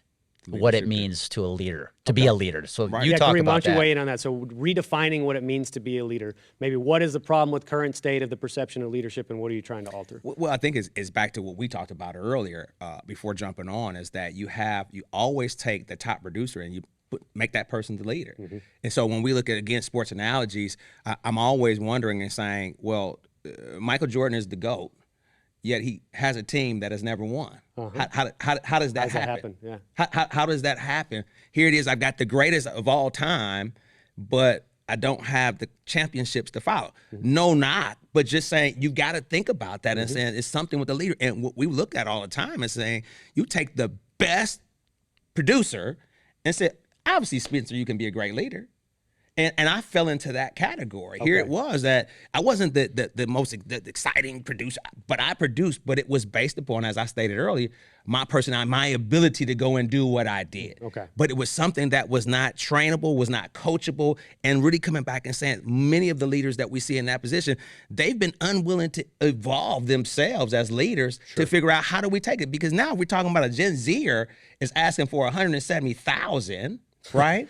what it means to a leader, to be a leader. So you Yeah, talk Kareem, why about don't you that. weigh in on that? So redefining what it means to be a leader. Maybe what is the problem with current state of the perception of leadership, and what are you trying to alter? Well, I think it's back to what we talked about earlier before jumping on, is that you always take the top producer and you make that person the leader. And so when we look at, again, sports analogies, I'm always wondering and saying, well, Michael Jordan is the GOAT, yet he has a team that has never won. How does that happen? Yeah. How does that happen? Here it is, I've got the greatest of all time, but I don't have the championships to follow. No, not, but just saying you got to think about that and saying it's something with the leader. And what we look at all the time is saying you take the best producer and say, obviously, Spencer, you can be a great leader. And I fell into that category. Here it was that I wasn't the most exciting producer, but I produced, but it was based upon, as I stated earlier, my personality, my ability to go and do what I did. But it was something that was not trainable, was not coachable, and really coming back and saying many of the leaders that we see in that position, they've been unwilling to evolve themselves as leaders to figure out how do we take it. Because now we're talking about a Gen Zer is asking for 170,000, right?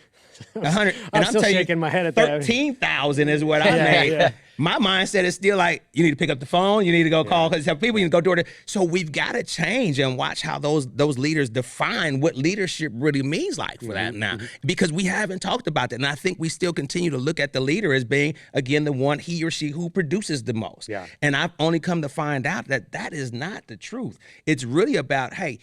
100, I'm and still telling you, shaking my head at that. 13,000 is what I made. My mindset is still like, you need to pick up the phone, you need to go call, because people, you need to go door to. So we've got to change and watch how those leaders define what leadership really means like for that now, because we haven't talked about that. And I think we still continue to look at the leader as being, again, the one, he or she, who produces the most. And I've only come to find out that that is not the truth. It's really about, hey,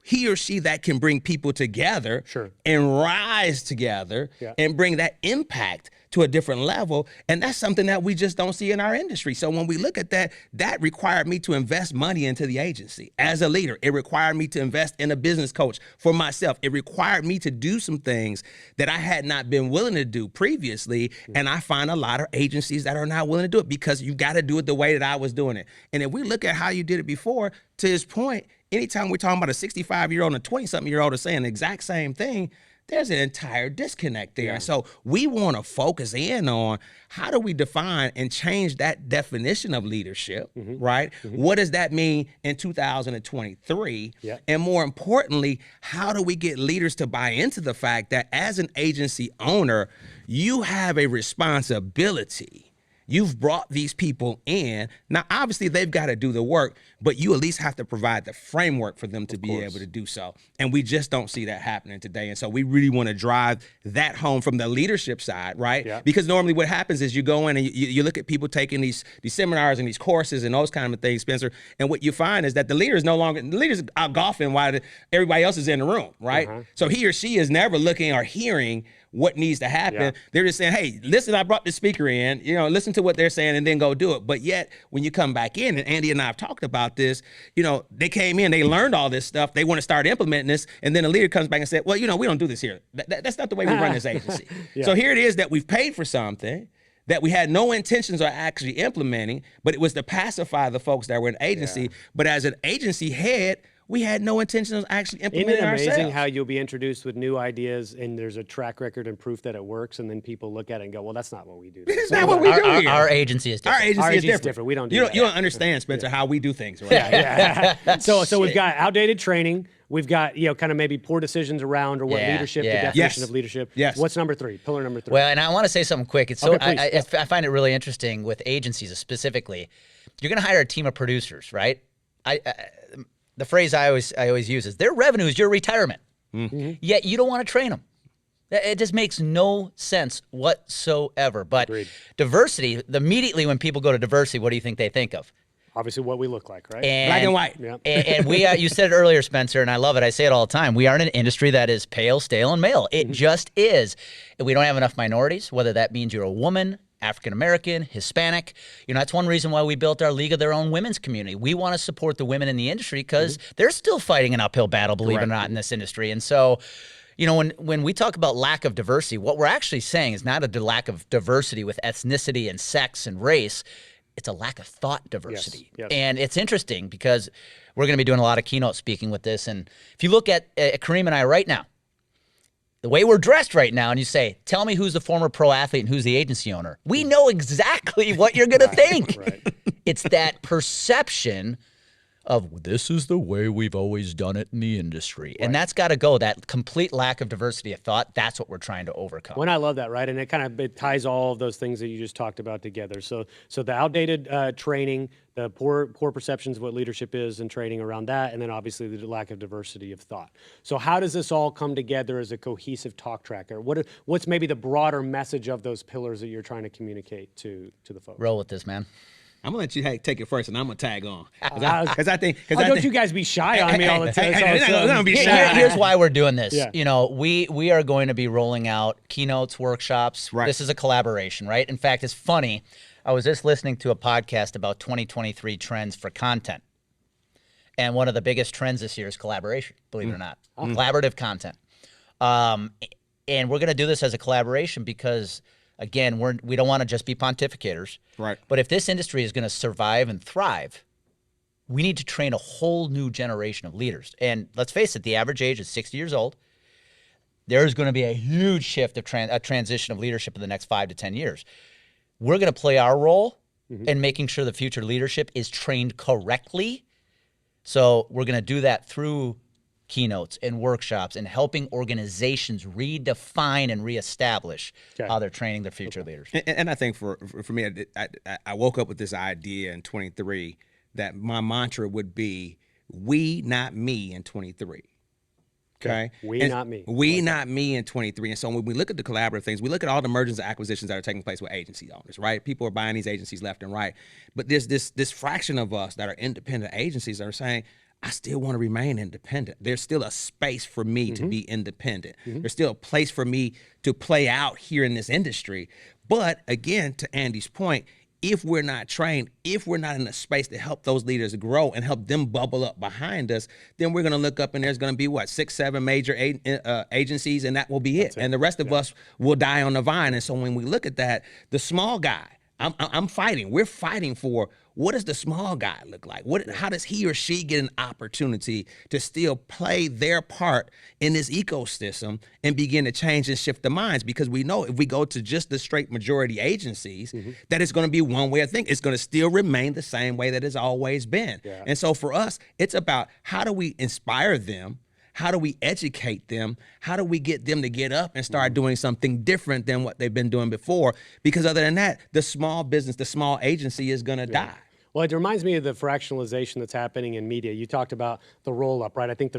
he or she that can bring people together and rise together and bring that impact to a different level. And that's something that we just don't see in our industry. So when we look at that, that required me to invest money into the agency as a leader. It required me to invest in a business coach for myself. It required me to do some things that I had not been willing to do previously. And I find a lot of agencies that are not willing to do it because you got to do it the way that I was doing it. And if we look at how you did it before, to his point, anytime we're talking about a 65-year-old and a 20-something-year-old are saying the exact same thing, there's an entire disconnect there. So we want to focus in on how do we define and change that definition of leadership, right? What does that mean in 2023? And more importantly, how do we get leaders to buy into the fact that as an agency owner, you have a responsibility. You've brought these people in. Now, obviously, they've got to do the work, but you at least have to provide the framework for them to be able to do so. And we just don't see that happening today. And so we really want to drive that home from the leadership side, right? Because normally what happens is you go in and you look at people taking these seminars and these courses and those kind of things, Spencer, and what you find is that the leader is no longer, the leader's out golfing while everybody else is in the room, right? So he or she is never looking or hearing what needs to happen. They're just saying, hey, listen, I brought the speaker in, listen to what they're saying and then go do it. But yet, when you come back in, and Andy and I have talked about this, they came in, they learned all this stuff, they want to start implementing this, and then the leader comes back and said, well, we don't do this here. That's not the way we run this agency. So here it is that we've paid for something that we had no intentions of actually implementing, but it was to pacify the folks that were in agency. But as an agency head, we had no intention of actually implementing ourselves. Isn't it amazing how you'll be introduced with new ideas and there's a track record and proof that it works, and then people look at it and go, well, that's not what we do. It's not what we do here. Our agency is different. Our agency is different. We don't do that. You don't understand, Spencer, how we do things, right? So we've got outdated training. We've got, kind of maybe poor decisions around or what leadership, the definition of leadership. What's number 3? Pillar number 3. Well, and I want to say something quick. It's so I find it really interesting with agencies specifically. You're going to hire a team of producers, right? The phrase I always use is their revenue is your retirement. Yet you don't want to train them. It just makes no sense whatsoever. But diversity, immediately when people go to diversity, what do you think they think of? Obviously what we look like, right? Black and white. And we, you said it earlier, Spencer, and I love it. I say it all the time. We are in an industry that is pale, stale, and male. It just is. We don't have enough minorities, whether that means you're a woman, African-American, Hispanic. That's one reason why we built our League of Their Own women's community. We want to support the women in the industry because they're still fighting an uphill battle, believe it or not, in this industry. And so, when we talk about lack of diversity, what we're actually saying is not a lack of diversity with ethnicity and sex and race. It's a lack of thought diversity. And it's interesting because we're going to be doing a lot of keynote speaking with this. And if you look at Kareim and I right now, the way we're dressed right now, and you say, tell me who's the former pro athlete and who's the agency owner, we know exactly what you're going to think. It's that perception of this is the way we've always done it in the industry. And that's got to go. That complete lack of diversity of thought, that's what we're trying to overcome. Well, and I love that, right? And it ties all of those things that you just talked about together. So the outdated training, the poor perceptions of what leadership is and training around that, and then obviously the lack of diversity of thought. So how does this all come together as a cohesive talk track? Or what's maybe the broader message of those pillars that you're trying to communicate to the folks? Roll with this, man. I'm gonna let you take it first, and I'm gonna tag on Don't you guys be shy on me all the time? Don't be shy. Here's why we're doing this. Yeah. You know, we are going to be rolling out keynotes, workshops. Right. This is a collaboration, right? In fact, it's funny. I was just listening to a podcast about 2023 trends for content. And one of the biggest trends this year is collaboration, believe it or not. Collaborative content. And we're going to do this as a collaboration because, again, we don't want to just be pontificators. Right. But if this industry is going to survive and thrive, we need to train a whole new generation of leaders. And let's face it, the average age is 60 years old. There's going to be a huge shift of a transition of leadership in the next 5 to 10 years. We're going to play our role in making sure the future leadership is trained correctly. So we're going to do that through keynotes and workshops and helping organizations redefine and reestablish how they're training their future leaders. And I think for me, I woke up with this idea in 23 that my mantra would be, we, not me in 23. Okay. Not me. We, not me in 23. And so when we look at the collaborative things, we look at all the mergers and acquisitions that are taking place with agency owners, right? People are buying these agencies left and right. But there's this fraction of us that are independent agencies that are saying, I still want to remain independent. There's still a space for me to be independent. There's still a place for me to play out here in this industry. But again, to Andy's point, if we're not trained, if we're not in a space to help those leaders grow and help them bubble up behind us, then we're going to look up and there's going to be 6, 7 major agencies, and that will be it. And the rest of us will die on the vine. And so when we look at that, the small guy, I'm fighting. We're fighting for, what does the small guy look like? How does he or she get an opportunity to still play their part in this ecosystem and begin to change and shift the minds? Because we know if we go to just the straight majority agencies, that it's going to be one way of thinking. It's going to still remain the same way that it's always been. Yeah. And so for us, it's about, how do we inspire them? How do we educate them? How do we get them to get up and start doing something different than what they've been doing before? Because other than that, the small business, the small agency is going to die. Well, it reminds me of the fractionalization that's happening in media. You talked about the roll-up, right? I think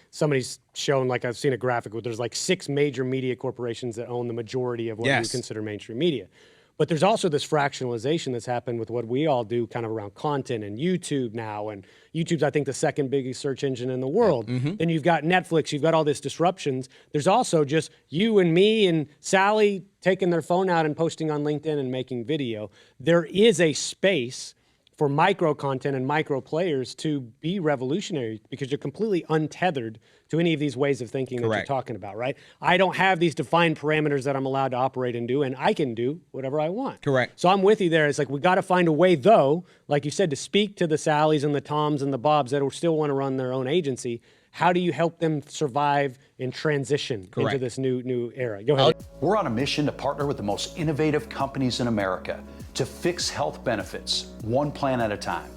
somebody's shown, I've seen a graphic where there's 6 major media corporations that own the majority of what we consider mainstream media. But there's also this fractionalization that's happened with what we all do kind of around content and YouTube now. And YouTube's, I think, the second biggest search engine in the world. Then you've got Netflix, you've got all these disruptions. There's also just you and me and Sally taking their phone out and posting on LinkedIn and making video. There is a space for micro content and micro players to be revolutionary because you're completely untethered to any of these ways of thinking that you're talking about, right? I don't have these defined parameters that I'm allowed to operate and do, and I can do whatever I want. Correct. So I'm with you there. It's we got to find a way, though, like you said, to speak to the Sallys and the Toms and the Bobs that still want to run their own agency. How do you help them survive and transition into this new era? Go ahead. We're on a mission to partner with the most innovative companies in America to fix health benefits, one plan at a time.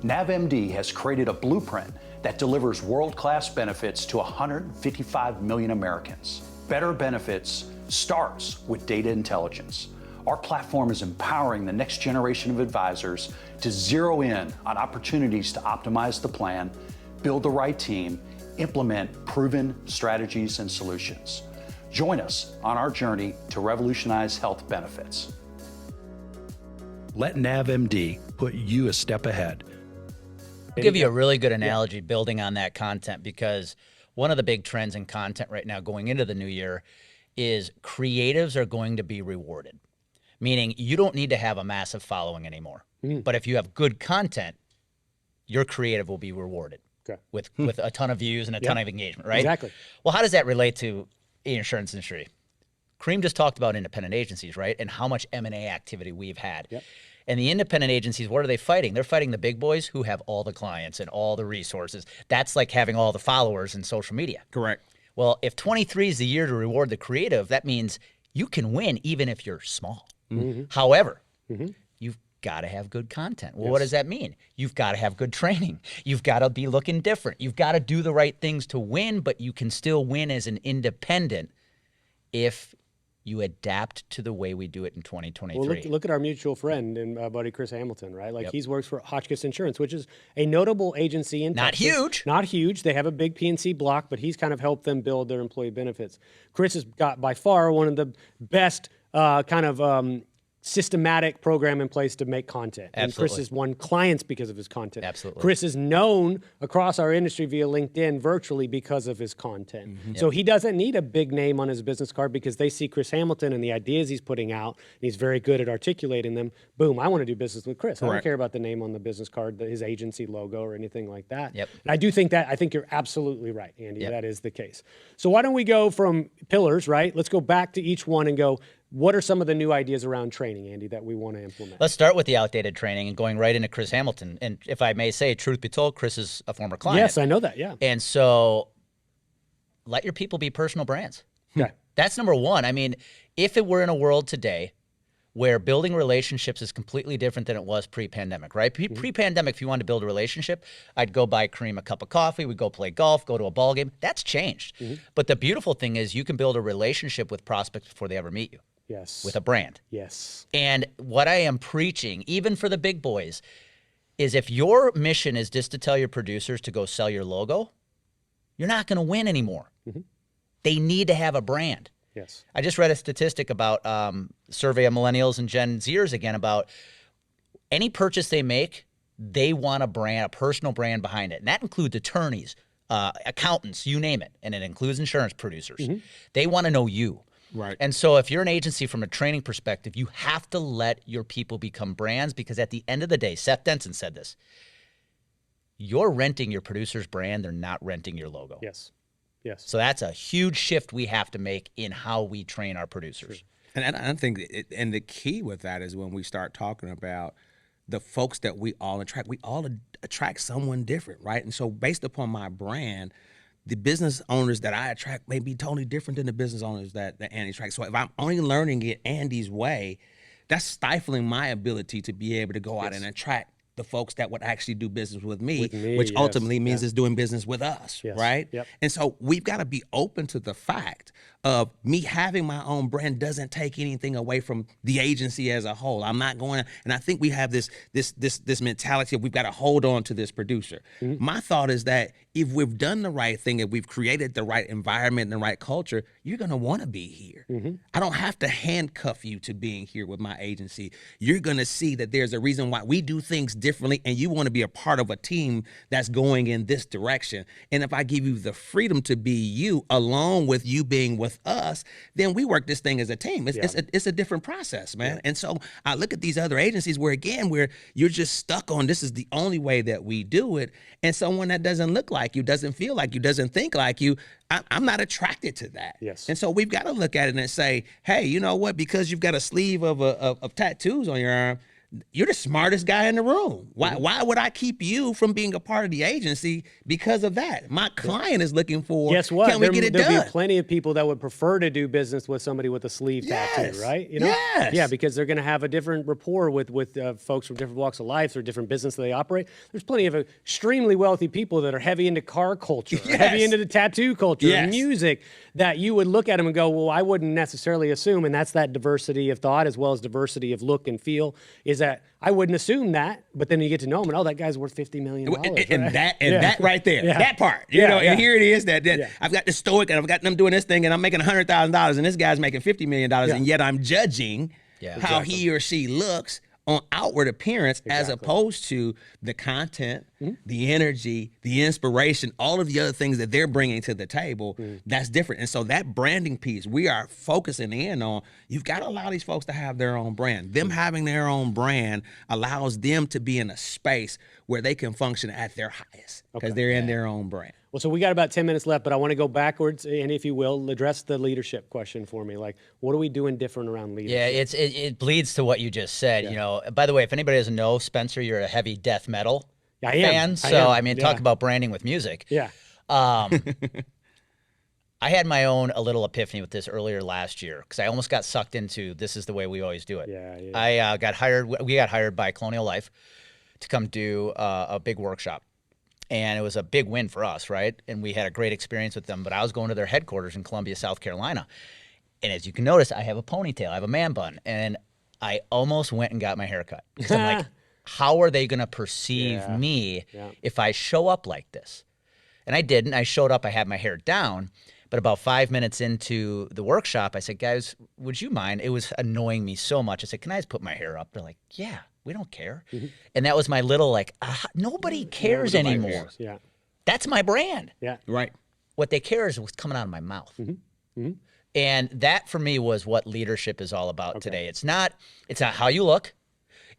NavMD has created a blueprint that delivers world-class benefits to 155 million Americans. Better benefits starts with data intelligence. Our platform is empowering the next generation of advisors to zero in on opportunities to optimize the plan, build the right team, implement proven strategies and solutions. Join us on our journey to revolutionize health benefits. Let NavMD put you a step ahead. I'll give you a really good analogy building on that content, because one of the big trends in content right now going into the new year is creatives are going to be rewarded. Meaning you don't need to have a massive following anymore. But if you have good content, your creative will be rewarded with a ton of views and a ton of engagement, right? Exactly. Well, how does that relate to the insurance industry? Kareim just talked about independent agencies, right? And how much M&A activity we've had. And the independent agencies, what are they fighting? They're fighting the big boys who have all the clients and all the resources. That's like having all the followers in social media. Correct. Well, if 23 is the year to reward the creative, that means you can win even if you're small. However, you've got to have good content. Well, what does that mean? You've got to have good training. You've got to be looking different. You've got to do the right things to win, but you can still win as an independent if you adapt to the way we do it in 2023. Well, look at our mutual friend and buddy Chris Hamilton, right? Like he's works for Hotchkiss Insurance, which is a notable agency in Not Texas. huge. Not huge. They have a big P&C block, but he's kind of helped them build their employee benefits. Chris has got by far one of the best systematic program in place to make content. And Chris Absolutely. has won clients because of his content. Absolutely. Chris is known across our industry via LinkedIn virtually because of his content. So he doesn't need a big name on his business card because they see Chris Hamilton and the ideas he's putting out, and he's very good at articulating them. Boom, I want to do business with Chris. I don't care about the name on the business card, his agency logo or anything like that. Yep. And I think you're absolutely right, Andy. That is the case. So why don't we go from pillars, right? Let's go back to each one and go, what are some of the new ideas around training, Andy, that we want to implement? Let's start with the outdated training and going right into Chris Hamilton. And if I may say, truth be told, Chris is a former client. Yes, I know that, yeah. And so let your people be personal brands. Okay. That's number one. I mean, if it were in a world today where building relationships is completely different than it was pre-pandemic, right? Pre-pandemic, if you wanted to build a relationship, I'd go buy Kareim a cup of coffee, we'd go play golf, go to a ball game. That's changed. But the beautiful thing is you can build a relationship with prospects before they ever meet you. Yes. With a brand. Yes. And what I am preaching, even for the big boys, is if your mission is just to tell your producers to go sell your logo, you're not going to win anymore. They need to have a brand. Yes. I just read a statistic about survey of millennials and Gen Zers again about any purchase they make, they want a brand, a personal brand behind it. And that includes attorneys, accountants, you name it. And it includes insurance producers. They want to know you. Right. And so if you're an agency from a training perspective, you have to let your people become brands because at the end of the day, Seth Denson said this, you're renting your producer's brand, they're not renting your logo. Yes. Yes. So that's a huge shift we have to make in how we train our producers. And I think, and the key with that is when we start talking about the folks that we all attract someone different, right? And so based upon my brand, the business owners that I attract may be totally different than the business owners that Andy attracts. So if I'm only learning it Andy's way, that's stifling my ability to be able to go out and attract the folks that would actually do business with me, which ultimately means is doing business with us, right? Yep. And so we've got to be open to the fact of me having my own brand doesn't take anything away from the agency as a whole. I'm not going to, and I think we have this mentality of we've got to hold on to this producer. My thought is that if we've done the right thing, if we've created the right environment and the right culture, you're going to want to be here. I don't have to handcuff you to being here with my agency. You're going to see that there's a reason why we do things differently, and you want to be a part of a team that's going in this direction. And if I give you the freedom to be you, along with you being with us, then we work this thing as a team. It's a different process, man. And so I look at these other agencies where you're just stuck on this is the only way that we do it, and someone that doesn't look like you, doesn't feel like you, doesn't think like you, I'm not attracted to that. Yes. And so we've got to look at it and say, hey, you know what? Because you've got a sleeve of tattoos on your arm, you're the smartest guy in the room. Why would I keep you from being a part of the agency because of that? My client is looking for, guess what? Can we get it done? There'll be plenty of people that would prefer to do business with somebody with a sleeve tattoo, right? You know? Yes. Yeah, because they're going to have a different rapport with folks from different walks of life or different business that they operate. There's plenty of extremely wealthy people that are heavy into car culture, or heavy into the tattoo culture, and music, that you would look at them and go, well, I wouldn't necessarily assume, and that's that diversity of thought as well as diversity of look and feel, is that I wouldn't assume that, but then you get to know him and, oh, that guy's worth $50 million. And that right there, that part, you know, and here it is that I've got the stoic and I've got them doing this thing and I'm making $100,000 and this guy's making $50 million and yet I'm judging how he or she looks on outward appearance as opposed to the content, the energy, the inspiration, all of the other things that they're bringing to the table. That's different. And so that branding piece, we are focusing in on, you've got to allow these folks to have their own brand. Them having their own brand allows them to be in a space where they can function at their highest because they're in their own brand. Well, so we got about 10 minutes left, but I want to go backwards, and if you will, address the leadership question for me. Like, what are we doing different around leadership? Yeah, it bleeds to what you just said. You know, by the way, if anybody doesn't know, Spencer, you're a heavy death metal fan. So I mean, talk about branding with music. Yeah. I had my own a little epiphany with this earlier last year because I almost got sucked into this is the way we always do it. Yeah. I got hired. We got hired by Colonial Life to come do a big workshop, and it was a big win for us, right? And we had a great experience with them. But I was going to their headquarters in Columbia, South Carolina, and as you can notice, I have a ponytail, I have a man bun, and I almost went and got my hair cut. So I'm like, how are they going to perceive me if I show up like this? And I didn't. I showed up. I had my hair down. But about 5 minutes into the workshop, I said, guys, would you mind? It was annoying me so much. I said, can I just put my hair up? They're like, yeah, we don't care. And that was my little like, nobody cares anymore. Yeah. That's my brand. Yeah. Right. What they care is what's coming out of my mouth. And that for me was what leadership is all about today. It's not how you look.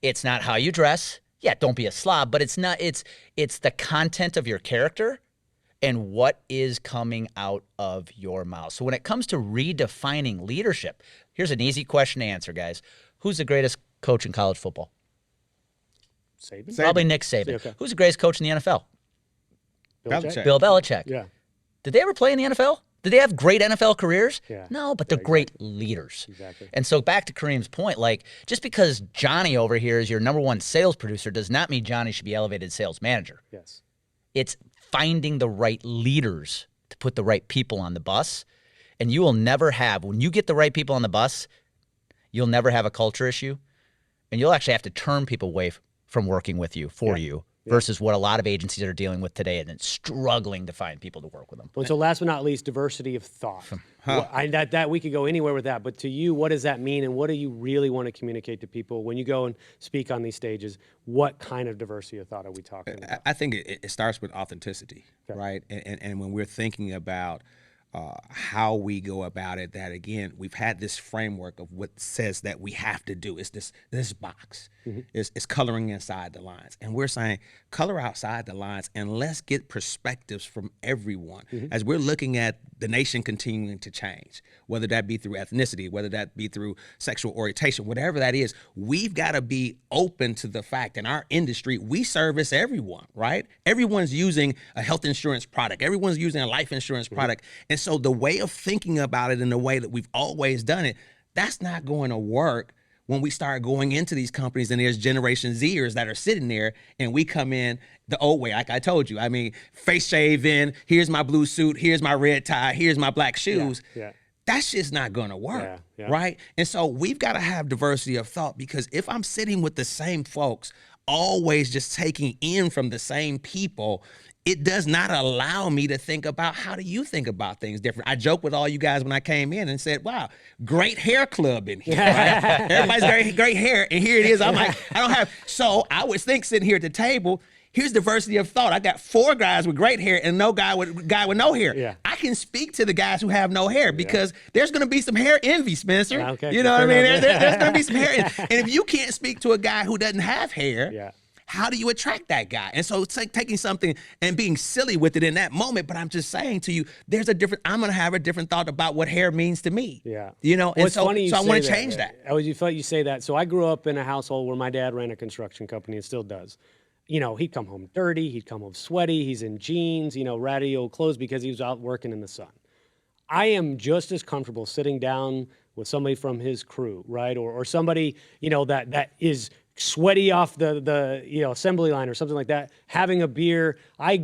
It's not how you dress. Yeah, don't be a slob, but it's the content of your character and what is coming out of your mouth. So when it comes to redefining leadership, here's an easy question to answer, guys. Who's the greatest coach in college football? Saban? Probably Nick Saban. Okay. Who's the greatest coach in the NFL? Belichick. Bill Belichick. Yeah. Did they ever play in the NFL? Did they have great NFL careers? Yeah. No, but they're great leaders. Exactly. And so back to Kareem's point, like just because Johnny over here is your number one sales producer does not mean Johnny should be elevated sales manager. Yes. It's finding the right leaders to put the right people on the bus. And you will never have, when you get the right people on the bus, you'll never have a culture issue. And you'll actually have to turn people away from working with you, for you, versus what a lot of agencies are dealing with today and then struggling to find people to work with them. Well, so last but not least, diversity of thought. Well, that we could go anywhere with that, but to you, what does that mean, and what do you really want to communicate to people when you go and speak on these stages? What kind of diversity of thought are we talking about? I think it starts with authenticity, right? And when we're thinking about how we go about it, that again, we've had this framework of what says that we have to do. It's this box. It's coloring inside the lines. And we're saying color outside the lines and let's get perspectives from everyone as we're looking at the nation continuing to change, whether that be through ethnicity, whether that be through sexual orientation, whatever that is. We've got to be open to the fact in our industry, we service everyone, right? Everyone's using a health insurance product. Everyone's using a life insurance product. And so the way of thinking about it in the way that we've always done it, that's not going to work when we start going into these companies and there's Generation Zers that are sitting there and we come in the old way, like I told you. I mean, face shave in, here's my blue suit, here's my red tie, here's my black shoes. That's just not going to work, right? And so we've got to have diversity of thought, because if I'm sitting with the same folks, always just taking in from the same people, it does not allow me to think about how do you think about things different. I joked with all you guys when I came in and said, wow, great hair club in here, right? Everybody's great hair, and here it is. I'm like, I don't have, so I would think sitting here at the table, here's diversity of thought. I got 4 guys with great hair and no guy with no hair. I can speak to the guys who have no hair because there's going to be some hair envy, Spencer. You know what I mean? There's going to be some hair. And if you can't speak to a guy who doesn't have hair, how do you attract that guy? And so it's like taking something and being silly with it in that moment. But I'm just saying to you, I'm going to have a different thought about what hair means to me. You know, and so I want to change that. You felt you say that. So I grew up in a household where my dad ran a construction company and still does. You know, he'd come home dirty, he'd come home sweaty, he's in jeans, you know, ratty old clothes because he was out working in the sun. I am just as comfortable sitting down with somebody from his crew, right? Or somebody, you know, that is sweaty off the you know, assembly line or something like that, having a beer. I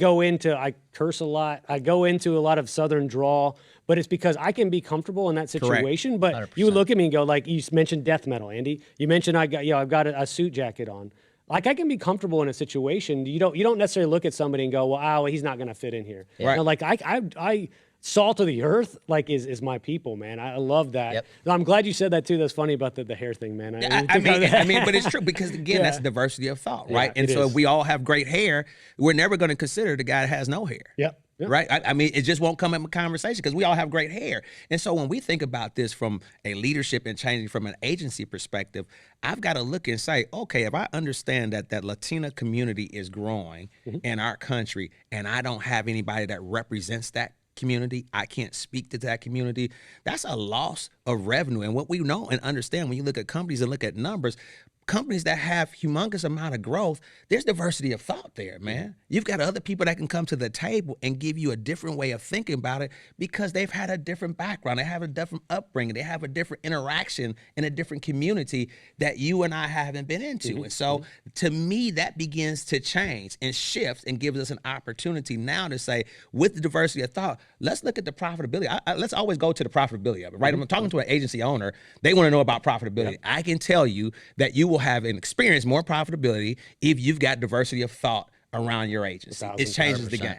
curse a lot. I go into a lot of Southern drawl, but it's because I can be comfortable in that situation. But 100%. you look at me and go, like, you mentioned death metal, Andy. You mentioned I've got a suit jacket on. Like, I can be comfortable in a situation. You don't necessarily look at somebody and go, well, he's not going to fit in here. Yeah. You know, like I salt of the earth, like is my people, man. I love that. Yep. I'm glad you said that too. That's funny about the hair thing, man. I mean, but it's true because again, that's diversity of thought, right? And so if we all have great hair, we're never going to consider the guy that has no hair. Yep. Right? I mean, it just won't come in conversation because we all have great hair. And so when we think about this from a leadership and changing from an agency perspective, I've got to look and say, okay, if I understand that Latina community is growing in our country and I don't have anybody that represents that community, I can't speak to that community, that's a loss of revenue. And what we know and understand when you look at companies and look at numbers, companies that have humongous amount of growth, there's diversity of thought there, man. You've got other people that can come to the table and give you a different way of thinking about it because they've had a different background. They have a different upbringing. They have a different interaction in a different community that you and I haven't been into. And so to me, that begins to change and shift and gives us an opportunity now to say, with the diversity of thought, let's look at the profitability. Let's always go to the profitability of it, right? I'm talking to an agency owner. They want to know about profitability. I can tell you that you will have and experience more profitability if you've got diversity of thought around your agency. It changes the game.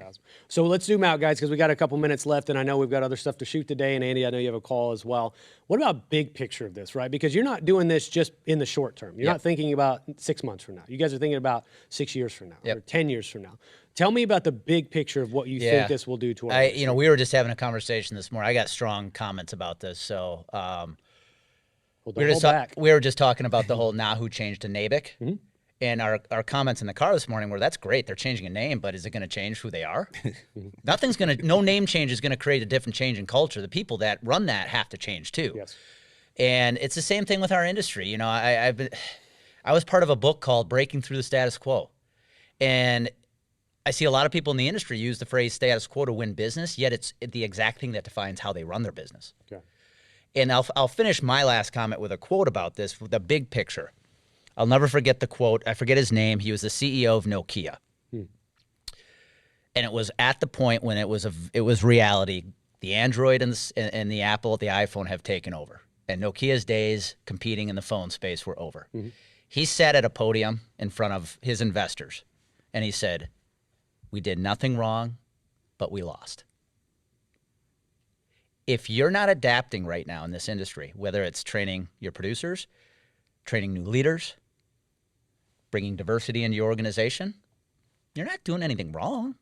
So let's zoom out, guys, because we got a couple minutes left, and I know we've got other stuff to shoot today. And Andy, I know you have a call as well. What about big picture of this, right? Because you're not doing this just in the short term. You're not thinking about 6 months from now. You guys are thinking about 6 years from now or 10 years from now. Tell me about the big picture of what you think this will do to our industry. We were just having a conversation this morning. I got strong comments about this. So we were just talking about the whole Nahu change to NABIC. And our comments in the car this morning were, that's great, they're changing a name, but is it going to change who they are? No name change is going to create a different change in culture. The people that run that have to change too. Yes. And it's the same thing with our industry. You know, I was part of a book called Breaking Through the Status Quo. And I see a lot of people in the industry use the phrase status quo to win business, yet it's the exact thing that defines how they run their business. Okay. And I'll finish my last comment with a quote about this, the big picture. I'll never forget the quote. I forget his name. He was the CEO of Nokia. And it was at the point when it was reality. The Android and the Apple, the iPhone have taken over. And Nokia's days competing in the phone space were over. He sat at a podium in front of his investors, and he said, "We did nothing wrong, but we lost." If you're not adapting right now in this industry, whether it's training your producers, training new leaders, bringing diversity into your organization, you're not doing anything wrong,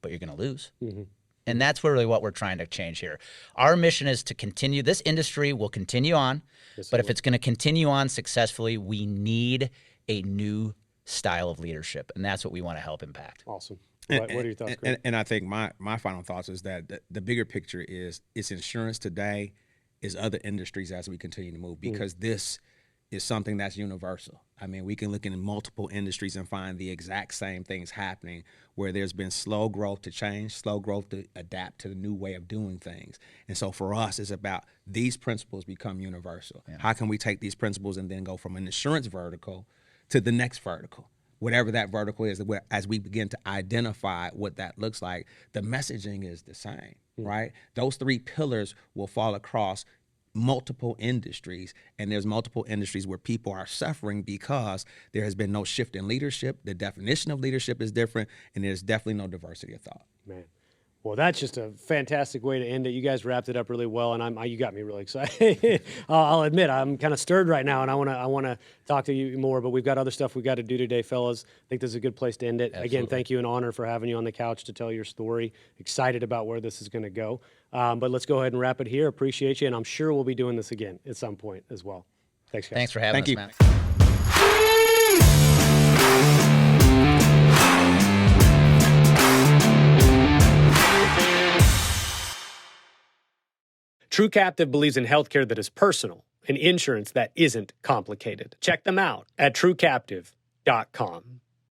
but you're going to lose. And that's really what we're trying to change here. Our mission is to continue. This industry will continue on, but if it's going to continue on successfully, we need a new style of leadership, and that's what we want to help impact. Awesome. What are your thoughts, Greg? And I think my final thoughts is that the bigger picture is it's insurance today, is other industries as we continue to move, because this is something that's universal. I mean, we can look in multiple industries and find the exact same things happening where there's been slow growth to change, slow growth to adapt to the new way of doing things. And so for us, it's about these principles become universal. How can we take these principles and then go from an insurance vertical to the next vertical? Whatever that vertical is, as we begin to identify what that looks like, the messaging is the same, right? Those three pillars will fall across multiple industries, and there's multiple industries where people are suffering because there has been no shift in leadership. The definition of leadership is different, and there's definitely no diversity of thought. Man. Well, that's just a fantastic way to end it. You guys wrapped it up really well, and you got me really excited. I'll admit I'm kind of stirred right now, and I want to talk to you more. But we've got other stuff we've got to do today, fellas. I think this is a good place to end it. Again, thank you, an honor for having you on the couch to tell your story. Excited about where this is going to go. But let's go ahead and wrap it here. Appreciate you, and I'm sure we'll be doing this again at some point as well. Thanks, guys. Thanks for having us, you. Matt. True Captive believes in healthcare that is personal and insurance that isn't complicated. Check them out at truecaptive.com.